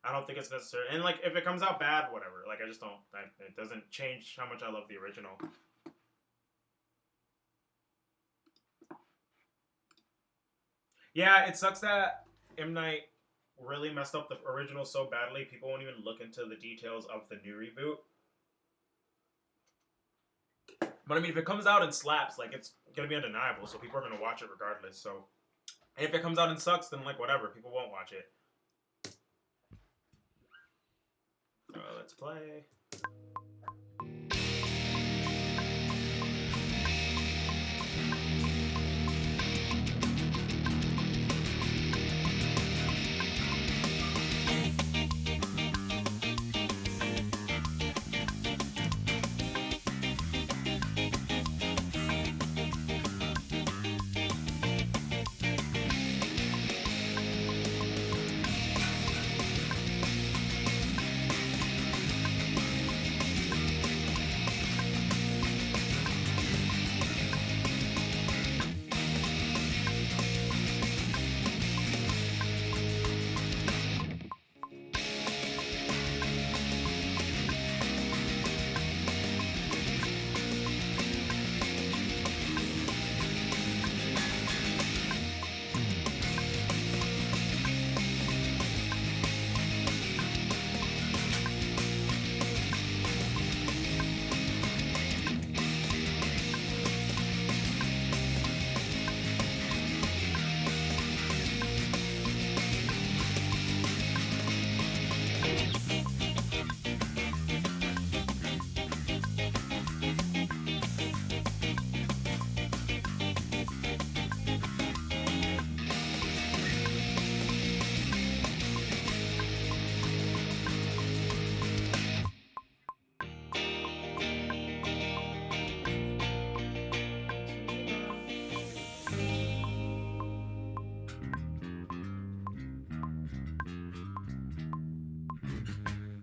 I don't think it's necessary. And like, if it comes out bad, whatever. Like, I just don't. It doesn't change how much I love the original. Yeah, it sucks that M. Night really messed up the original so badly. People won't even look into the details of the new reboot. But I mean, if it comes out and slaps, like, it's gonna be undeniable. So people are gonna watch it regardless. So if it comes out and sucks, then like whatever, people won't watch it. Let's play.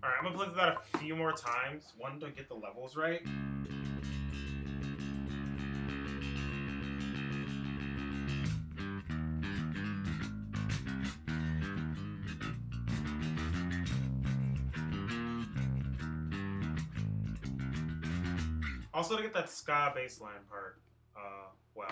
Alright, I'm gonna play that a few more times. One, to get the levels right. Also to get that ska bassline part well.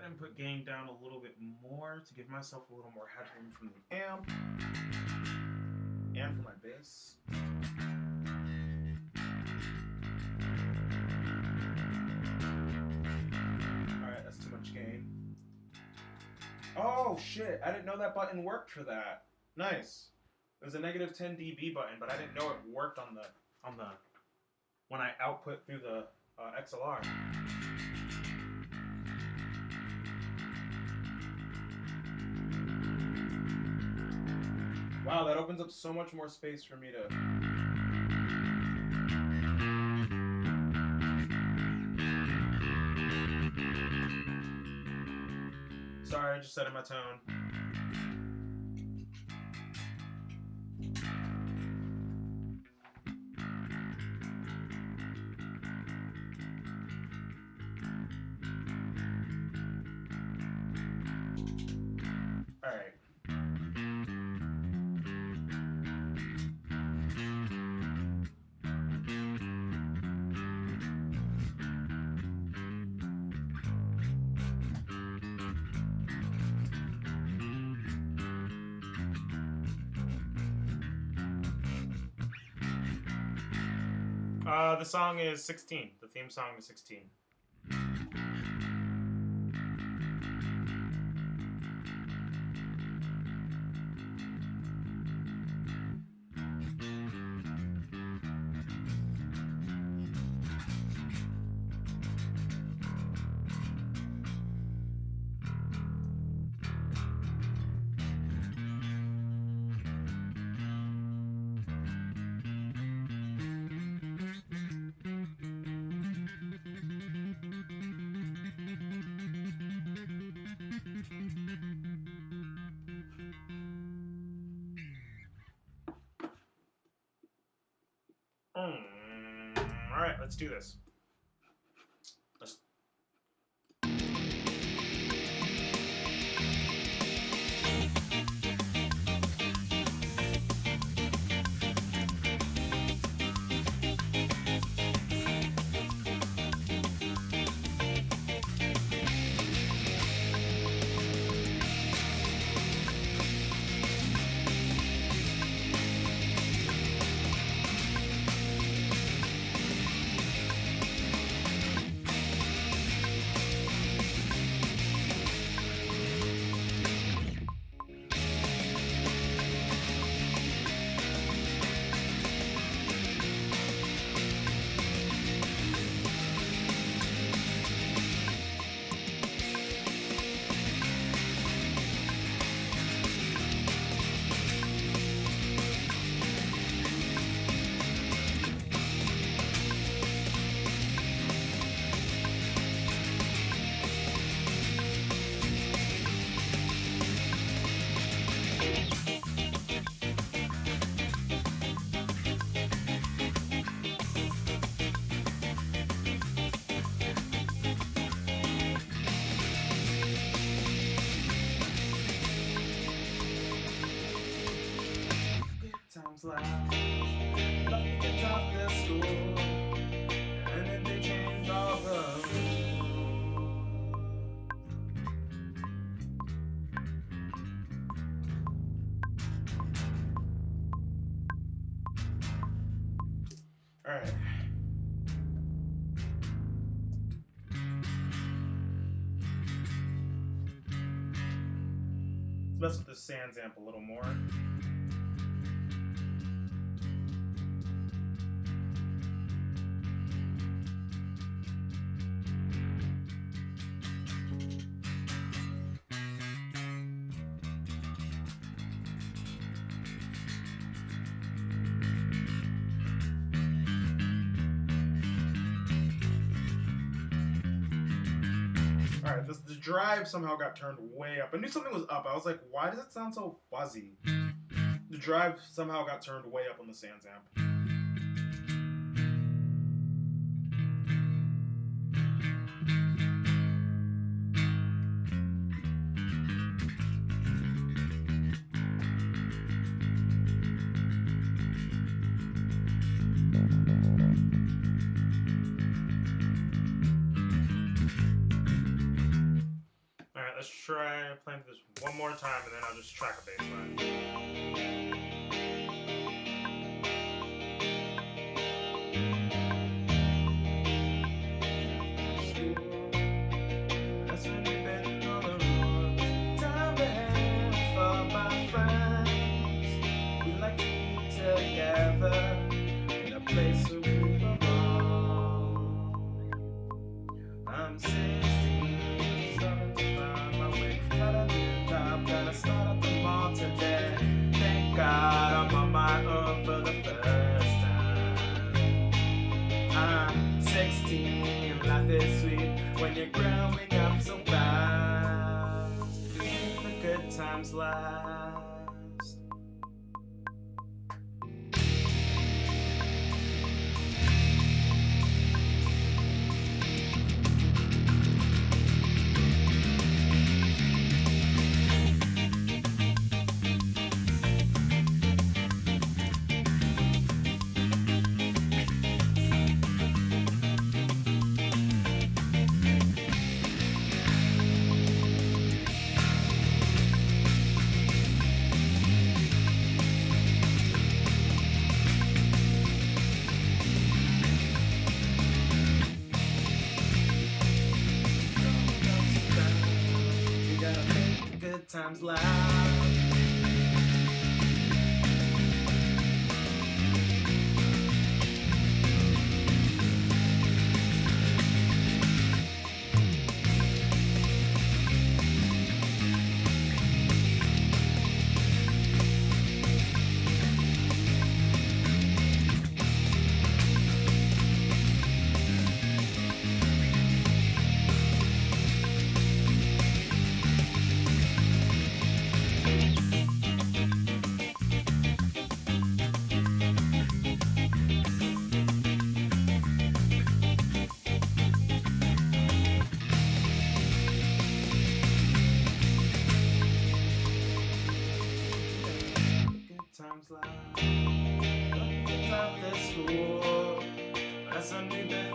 Input gain down a little bit more to give myself a little more headroom from the amp and from my bass. Alright, that's too much gain. Oh shit, I didn't know that button worked for that. Nice. There's a negative 10 dB button, but I didn't know it worked on the when I output through the XLR. Wow, that opens up so much more space for me to... Sorry, I just set in my tone. All right. The song is 16. The theme song is 16. All right, let's do this. Loud. Nothing gets off their school, and then they change all the rules. All right. Let's mess with the Sans amp a little more. All right, the drive somehow got turned way up. I knew something was up. I was like, why does it sound so fuzzy? The drive somehow got turned way up on the Sans amp. Alright, let's try playing this one more time and then I'll just track a bass line. When you're growing up so fast, the good times last. Times loud. Times loud. It's after school. That's a new day.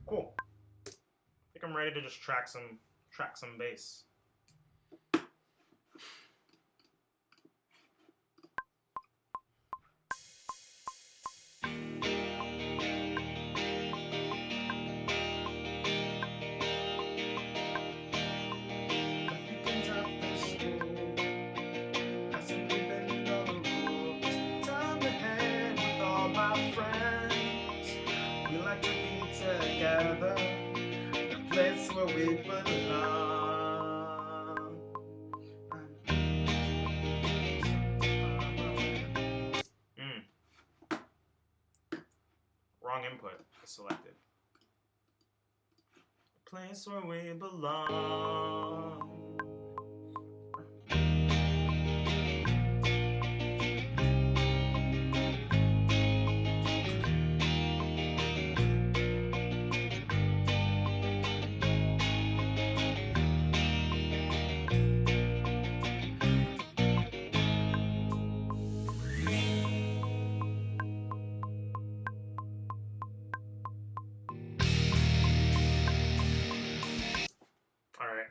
Cool. I think I'm ready to just track some bass. Together, the place where we belong. Wrong input is selected. The place where we belong.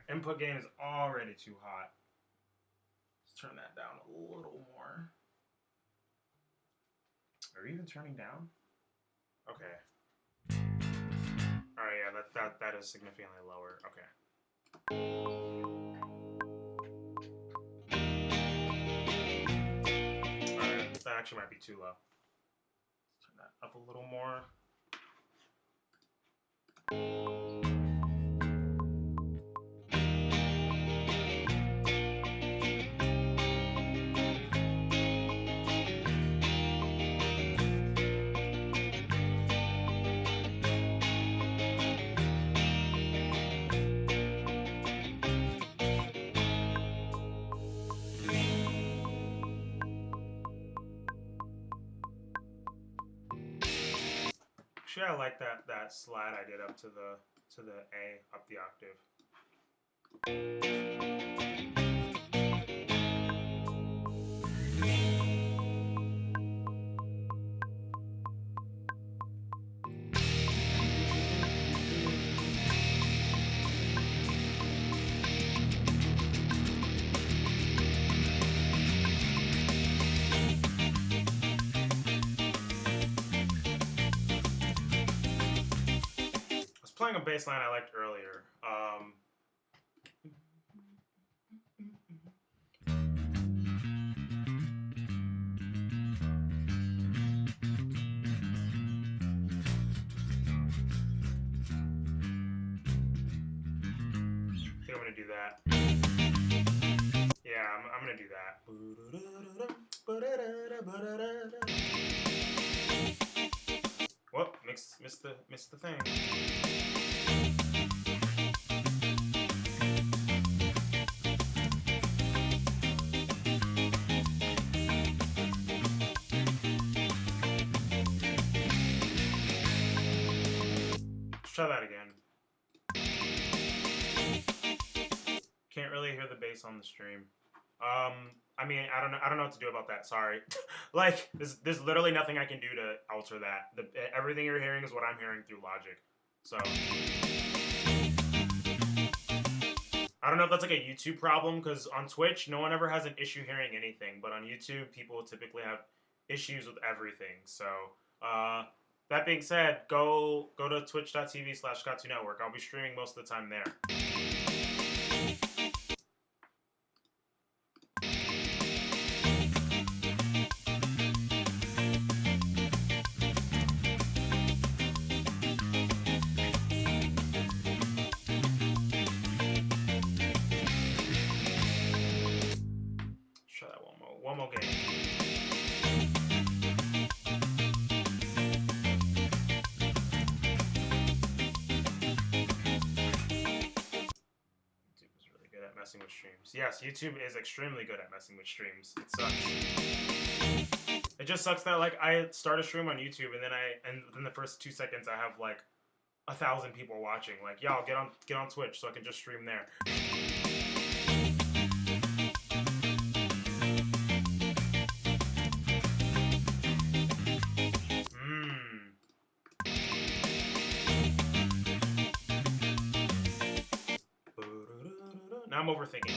Input gain is already too hot. Let's turn that down a little more. Are we even turning down? Okay. Alright, yeah, that is significantly lower. Okay. Alright, that actually might be too low. Let's turn that up a little more. Actually, I like that slide I did up to the A, up the octave. Playing a bass line I liked earlier. I think I'm gonna do that. Yeah, I'm gonna do that. Whoop, missed the thing. Let's try that again. Can't really hear the bass on the stream. I mean, I don't know what to do about that. Sorry. Like, there's literally nothing I can do to alter that. Everything you're hearing is what I'm hearing through Logic. So I don't know if that's like a YouTube problem, because on Twitch, no one ever has an issue hearing anything, but on YouTube, people typically have issues with everything. So that being said, go to twitch.tv/Got2Network. I'll be streaming most of the time there. One more game. YouTube is really good at messing with streams. Yes, YouTube is extremely good at messing with streams. It sucks. It just sucks that like I start a stream on YouTube and then within the first 2 seconds I have like 1,000 people watching. Like, y'all get on Twitch so I can just stream there. Now I'm overthinking it.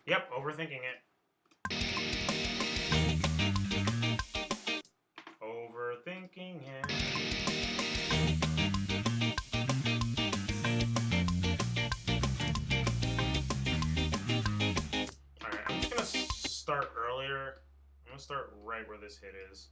Yep, overthinking it. Overthinking it. Alright, I'm just gonna start earlier. I'm gonna start right where this hit is.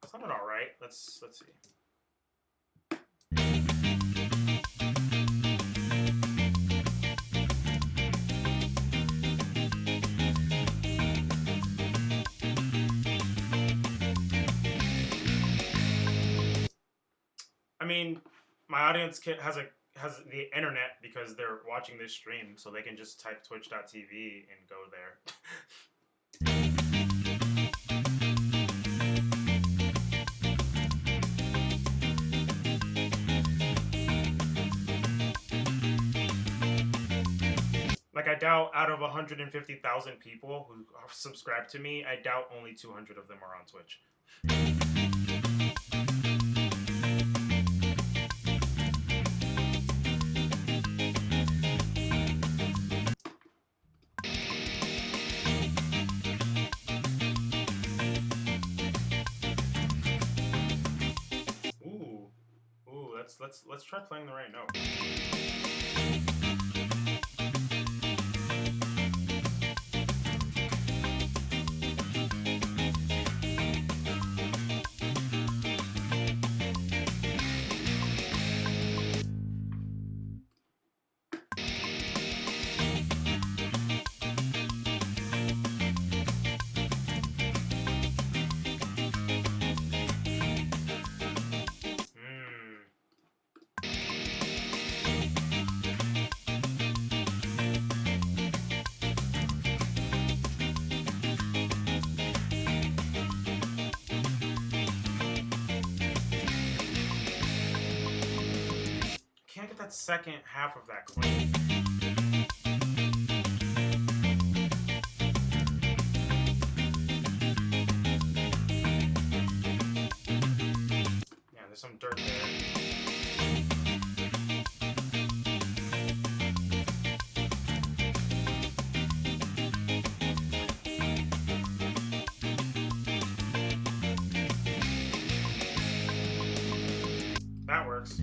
Sounded all right. Let's see. I mean, my audience has the internet because they're watching this stream, so they can just type twitch.tv and go there. Like, I doubt out of 150,000 people who subscribe to me, I doubt only 200 of them are on Twitch. let's try playing the right note. Can't get that second half of that clean. Yeah, there's some dirt there. That works.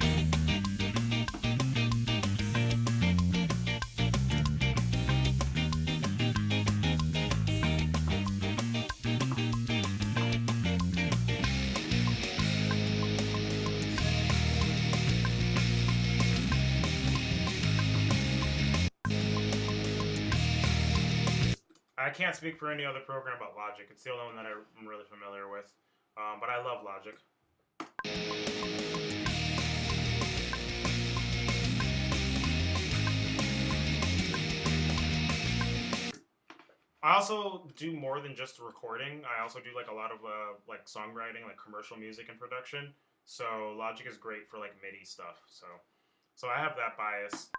I can't speak for any other program but Logic. It's the only one that I'm really familiar with. But I love Logic. I also do more than just recording. I also do like a lot of like songwriting, like commercial music and production. So Logic is great for like MIDI stuff. So I have that bias.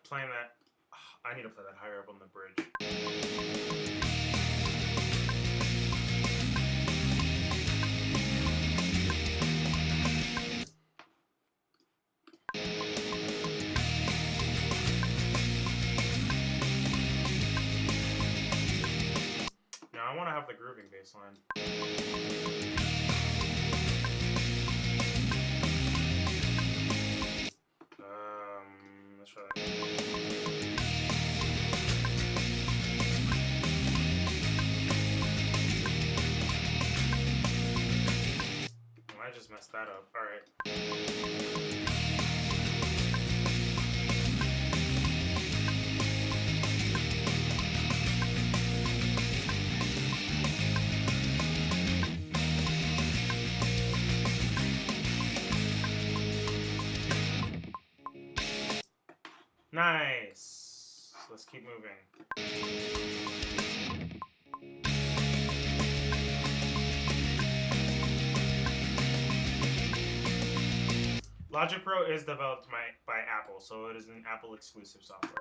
Playing that, I need to play that higher up on the bridge. Now I want to have the grooving bass line. Let's try that. I just messed that up. All right. Nice. Let's keep moving. Logic Pro is developed by Apple, so it is an Apple exclusive software.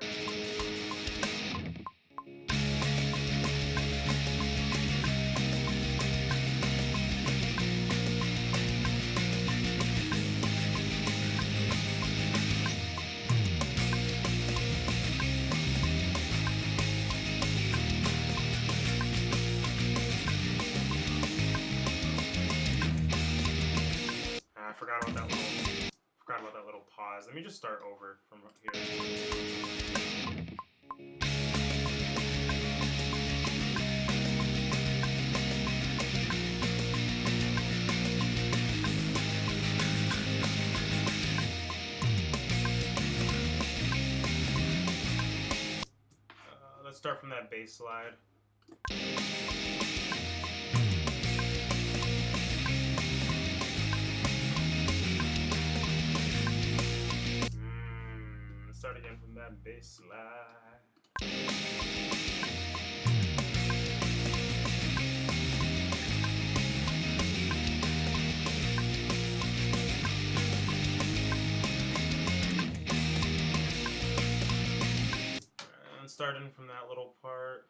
I forgot about that little pause. Let me just start over from here. Let's start from that bass slide. Start again from that bass slide. And starting from that little part.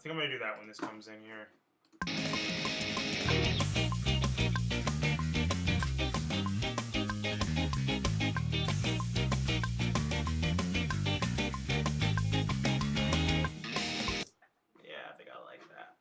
think I'm gonna do that when this comes in here. Yeah, I think I like that.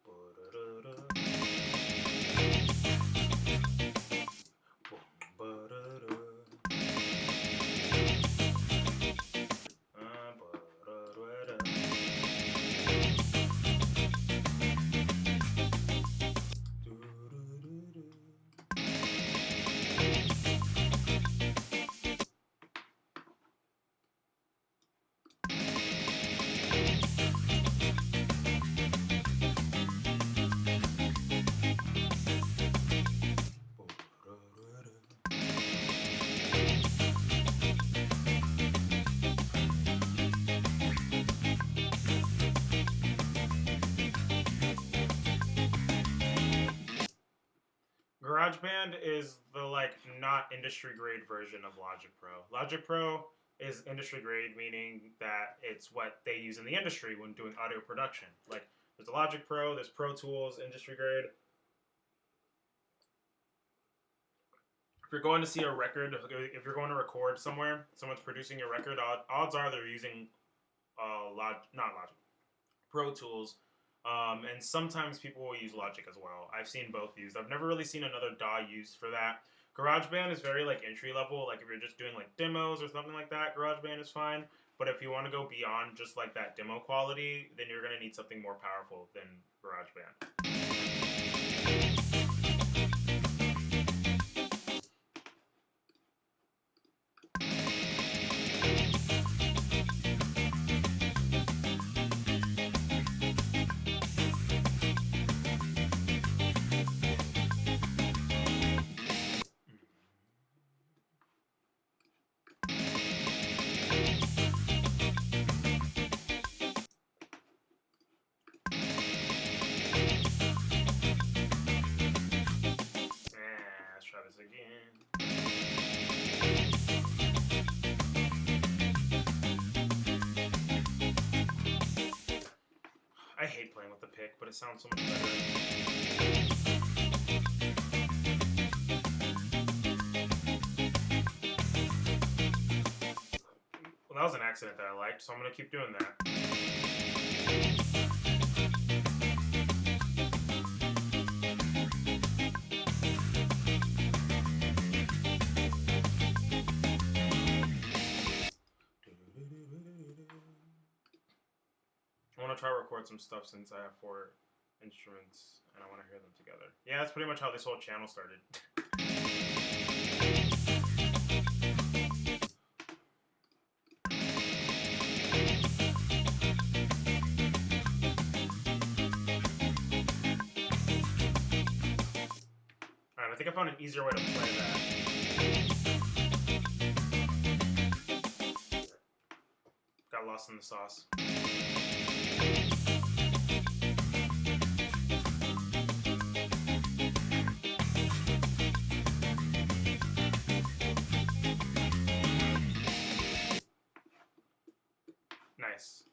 GarageBand is the like not industry grade version of Logic Pro. Logic Pro is industry grade, meaning that it's what they use in the industry when doing audio production. Like there's a Logic Pro, there's Pro Tools, industry grade. If you're going to see a record, if you're going to record somewhere, someone's producing your record, odds are they're using not Logic, Pro Tools. And sometimes people will use Logic as well. I've seen both used. I've never really seen another DAW used for that. GarageBand is very like entry level. Like if you're just doing like demos or something like that, GarageBand is fine. But if you want to go beyond just like that demo quality, then you're gonna need something more powerful than GarageBand. Let's try this again. I hate playing with the pick, but it sounds so much better. Well, that was an accident that I liked, so I'm going to keep doing that. I want to try to record some stuff since I have 4 instruments and I want to hear them together. Yeah, that's pretty much how this whole channel started. Alright, I think I found an easier way to play that. Got lost in the sauce. Nice.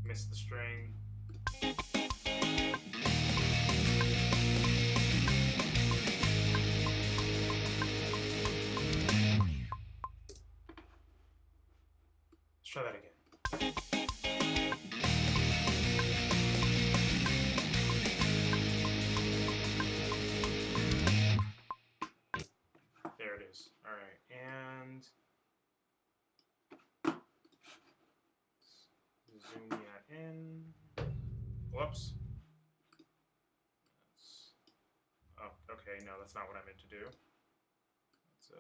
Missed the string. Let's try that again. There it is. All right, and zoom that in. Whoops. Okay, no, that's not what I meant to do. Let's,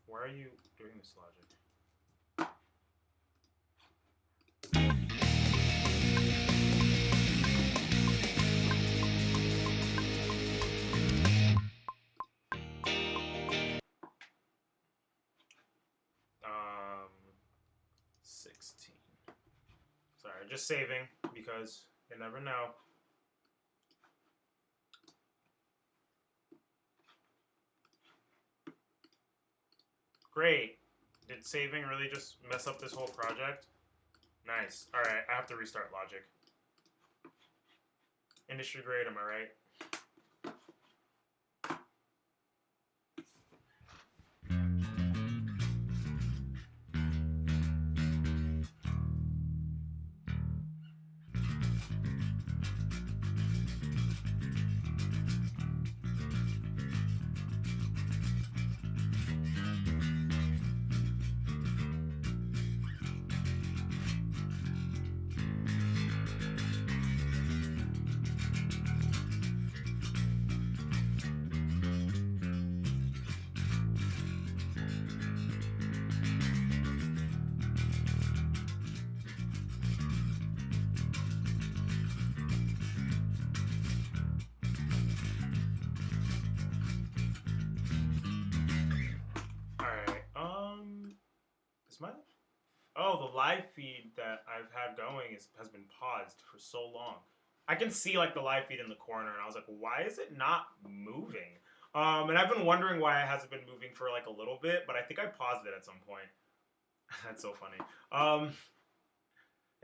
why are you doing this logic? Um, 16. Sorry, just saving because you never know. Great. Did saving really just mess up this whole project? Nice. Alright, I have to restart logic. Industry grade, am I right? Oh, the live feed that I've had going has been paused for so long. I can see like the live feed in the corner, and I was like, why is it not moving? And I've been wondering why it hasn't been moving for like a little bit, but I think I paused it at some point. That's so funny. I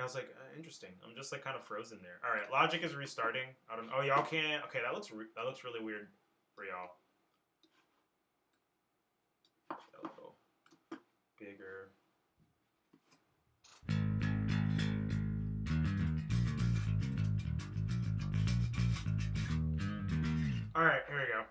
was like, interesting. I'm just like kind of frozen there. All right, logic is restarting. I don't. Oh, y'all can't. Okay, that looks really weird for y'all. A little bigger. All right, here we go.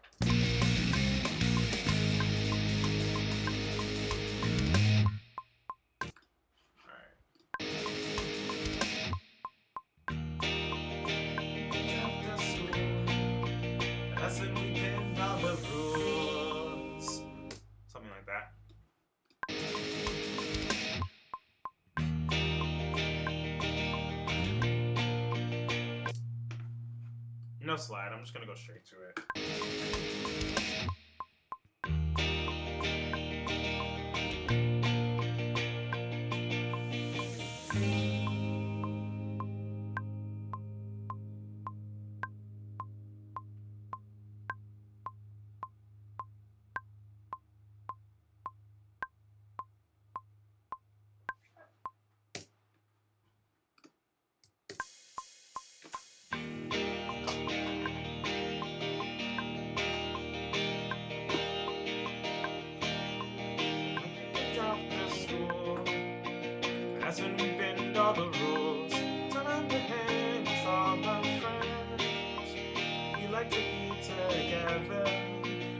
Something like that. No slide, I'm just gonna go straight to it. That's when we bend all the rules. Time to hang with all my friends. We like to be together,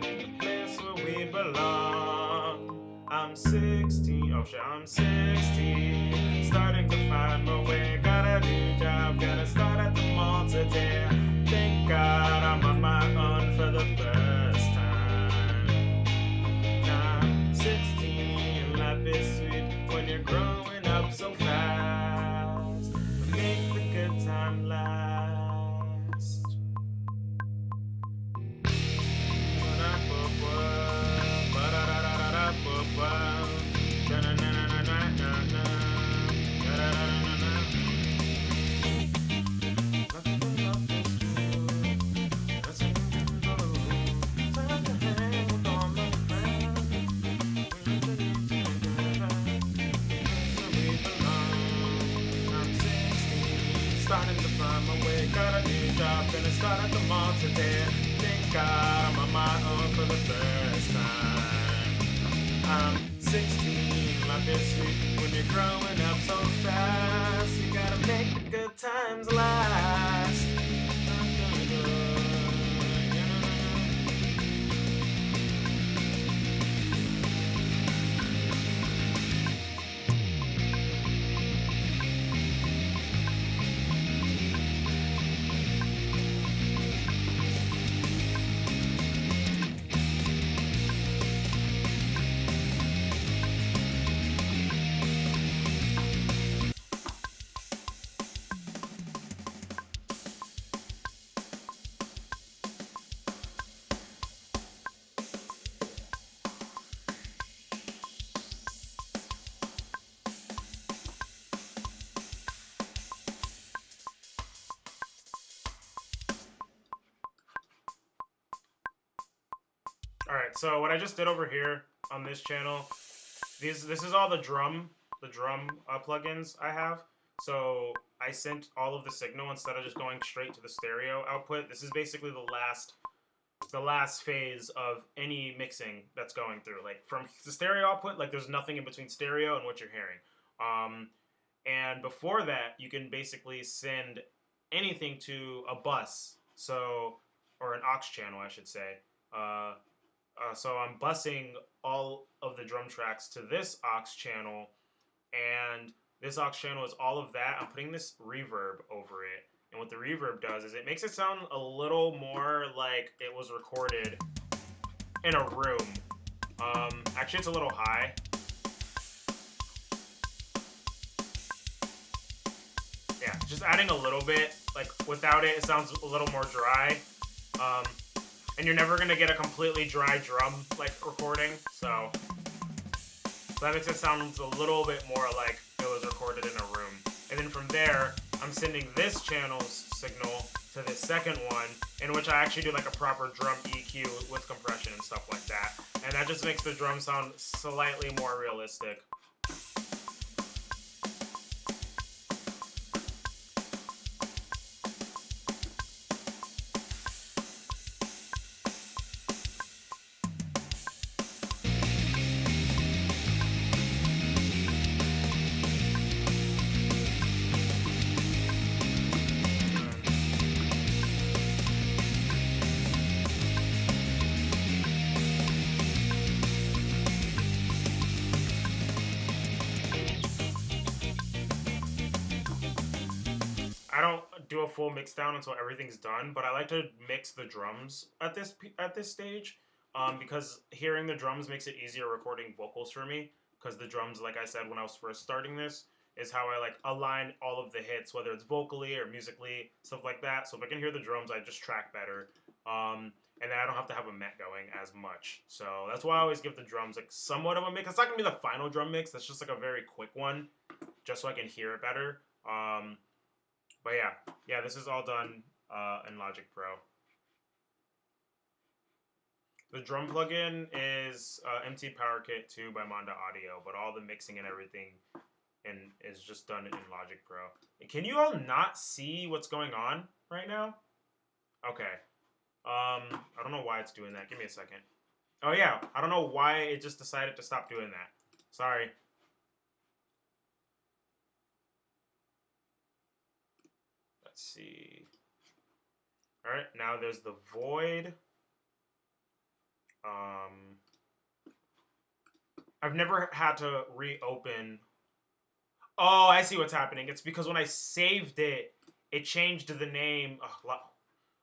the place where we belong. I'm 16, oh shit, I'm 16. Starting to find my way, got a new job, gotta start at the mall today. Thank God I'm on my own for the first time. I'm 16, life is sweet when you're growing up so fast. Make the good time last. Starting to find my way, got a new job, gonna start at the mall today. Thank God I'm on my own for the first time. I'm 16, life is sweet when you're growing up so fast. You gotta make the good times last. Alright, so what I just did over here on this channel, this is all the drum plugins I have. So I sent all of the signal instead of just going straight to the stereo output. This is basically the last phase of any mixing that's going through. Like from the stereo output, like there's nothing in between stereo and what you're hearing. And before that, you can basically send anything to a bus, or an aux channel, I should say. So I'm busing all of the drum tracks to this aux channel, and this aux channel is all of that. I'm putting this reverb over it, and what the reverb does is it makes it sound a little more like it was recorded in a room. Actually, it's a little high. Yeah, just adding a little bit. Like, without it, it sounds a little more dry. And you're never gonna get a completely dry drum, like, recording, so that makes it sound a little bit more like it was recorded in a room. And then from there, I'm sending this channel's signal to this second one, in which I actually do like a proper drum EQ with compression and stuff like that. And that just makes the drum sound slightly more realistic. I don't do a full mix down until everything's done, but I like to mix the drums at this stage, because hearing the drums makes it easier recording vocals for me. Because the drums, like I said when I was first starting this, is how I like align all of the hits, whether it's vocally or musically, stuff like that. So if I can hear the drums, I just track better, and then I don't have to have a met going as much. So that's why I always give the drums like somewhat of a mix. It's not gonna be the final drum mix. That's just like a very quick one, just so I can hear it better. But yeah, this is all done in Logic Pro. The drum plugin is MT Power Kit 2 by Monda Audio, but all the mixing and everything is just done in Logic Pro. Can you all not see what's going on right now? Okay. I don't know why it's doing that. Give me a second. Oh yeah, I don't know why it just decided to stop doing that. Sorry. Let's see. All right, now there's the void. I've never had to reopen. Oh, I see what's happening. It's because when I saved it, it changed the name.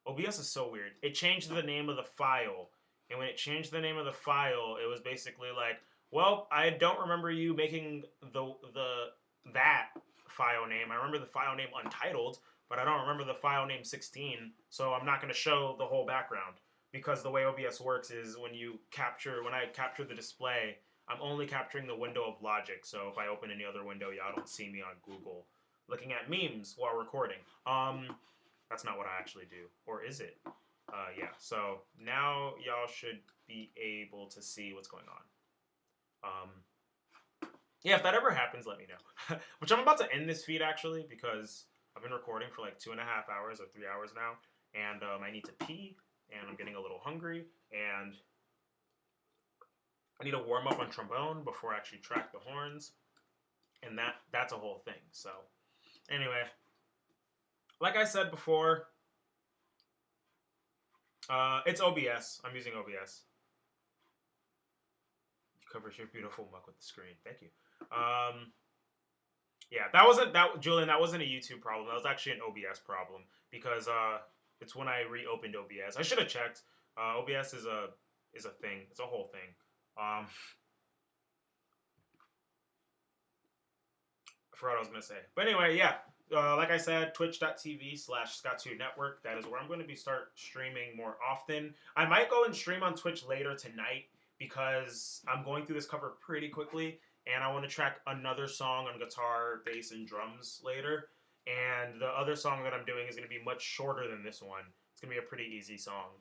OBS is so weird. It changed the name of the file. And when it changed the name of the file, it was basically like, well, I don't remember you making that file name. I remember the file name Untitled, but I don't remember the file name 16, so I'm not going to show the whole background. Because the way OBS works is when I capture the display, I'm only capturing the window of Logic. So if I open any other window, y'all don't see me on Google looking at memes while recording. That's not what I actually do. Or is it? Yeah, so now y'all should be able to see what's going on. Yeah, if that ever happens, let me know. Which I'm about to end this feed, actually, because I've been recording for like 2.5 hours or 3 hours now, and I need to pee, and I'm getting a little hungry, and I need to warm up on trombone before I actually track the horns, and that's a whole thing. So, anyway, like I said before, it's OBS. I'm using OBS. You covered your beautiful mug with the screen. Thank you. Yeah, Julian, that wasn't a YouTube problem. That was actually an OBS problem, because it's when I reopened OBS. I should have checked. OBS is a thing. It's a whole thing. I forgot what I was gonna say. But anyway, yeah. Like I said, twitch.tv/Scott2Network. That is where I'm going to start streaming more often. I might go and stream on Twitch later tonight, because I'm going through this cover pretty quickly, and I want to track another song on guitar, bass, and drums later. And the other song that I'm doing is going to be much shorter than this one. It's going to be a pretty easy song.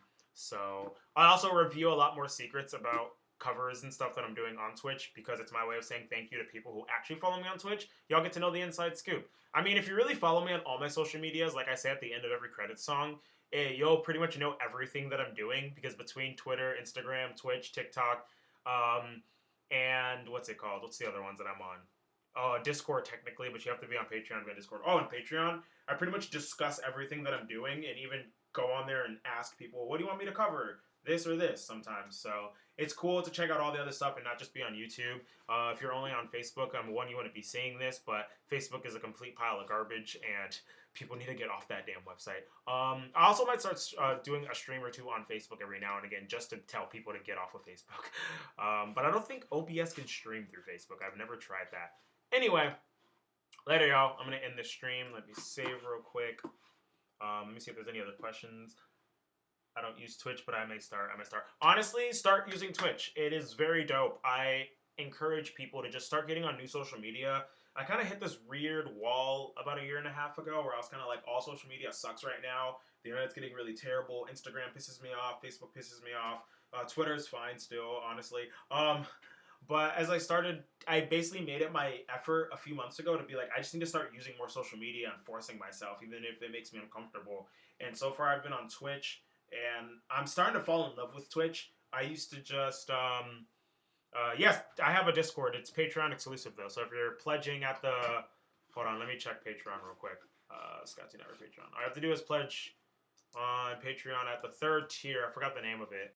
So I also reveal a lot more secrets about covers and stuff that I'm doing on Twitch because it's my way of saying thank you to people who actually follow me on Twitch. Y'all get to know the inside scoop. I mean, if you really follow me on all my social medias, like I say at the end of every credits song, you'll pretty much know everything that I'm doing because between Twitter, Instagram, Twitch, TikTok, um, and what's it called? What's the other ones that I'm on? Discord technically, but you have to be on Patreon to be on Discord. Oh, and Patreon, I pretty much discuss everything that I'm doing and even go on there and ask people, what do you want me to cover? This or this sometimes. So it's cool to check out all the other stuff and not just be on YouTube. If you're only on Facebook, one, you wouldn't be seeing this, but Facebook is a complete pile of garbage and people need to get off that damn website. I also might start doing a stream or two on Facebook every now and again just to tell people to get off of Facebook. But I don't think OBS can stream through Facebook. I've never tried that. Anyway, later, y'all. I'm going to end this stream. Let me save real quick. Let me see if there's any other questions. I don't use Twitch, but I may start. Honestly, start using Twitch. It is very dope. I encourage people to just start getting on new social media. I kind of hit this weird wall about a year and a half ago where I was kind of like, all social media sucks right now. The internet's getting really terrible. Instagram pisses me off. Facebook pisses me off. Twitter's fine still, honestly. But as I started, I basically made it my effort a few months ago to be like, I just need to start using more social media and forcing myself, even if it makes me uncomfortable. And so far, I've been on Twitch, and I'm starting to fall in love with Twitch. I used to just, yes, I have a Discord. It's Patreon exclusive, though. So if you're pledging at the, hold on, let me check Patreon real quick. Scotty Network Patreon. All I have to do is pledge on Patreon at the 3rd tier. I forgot the name of it.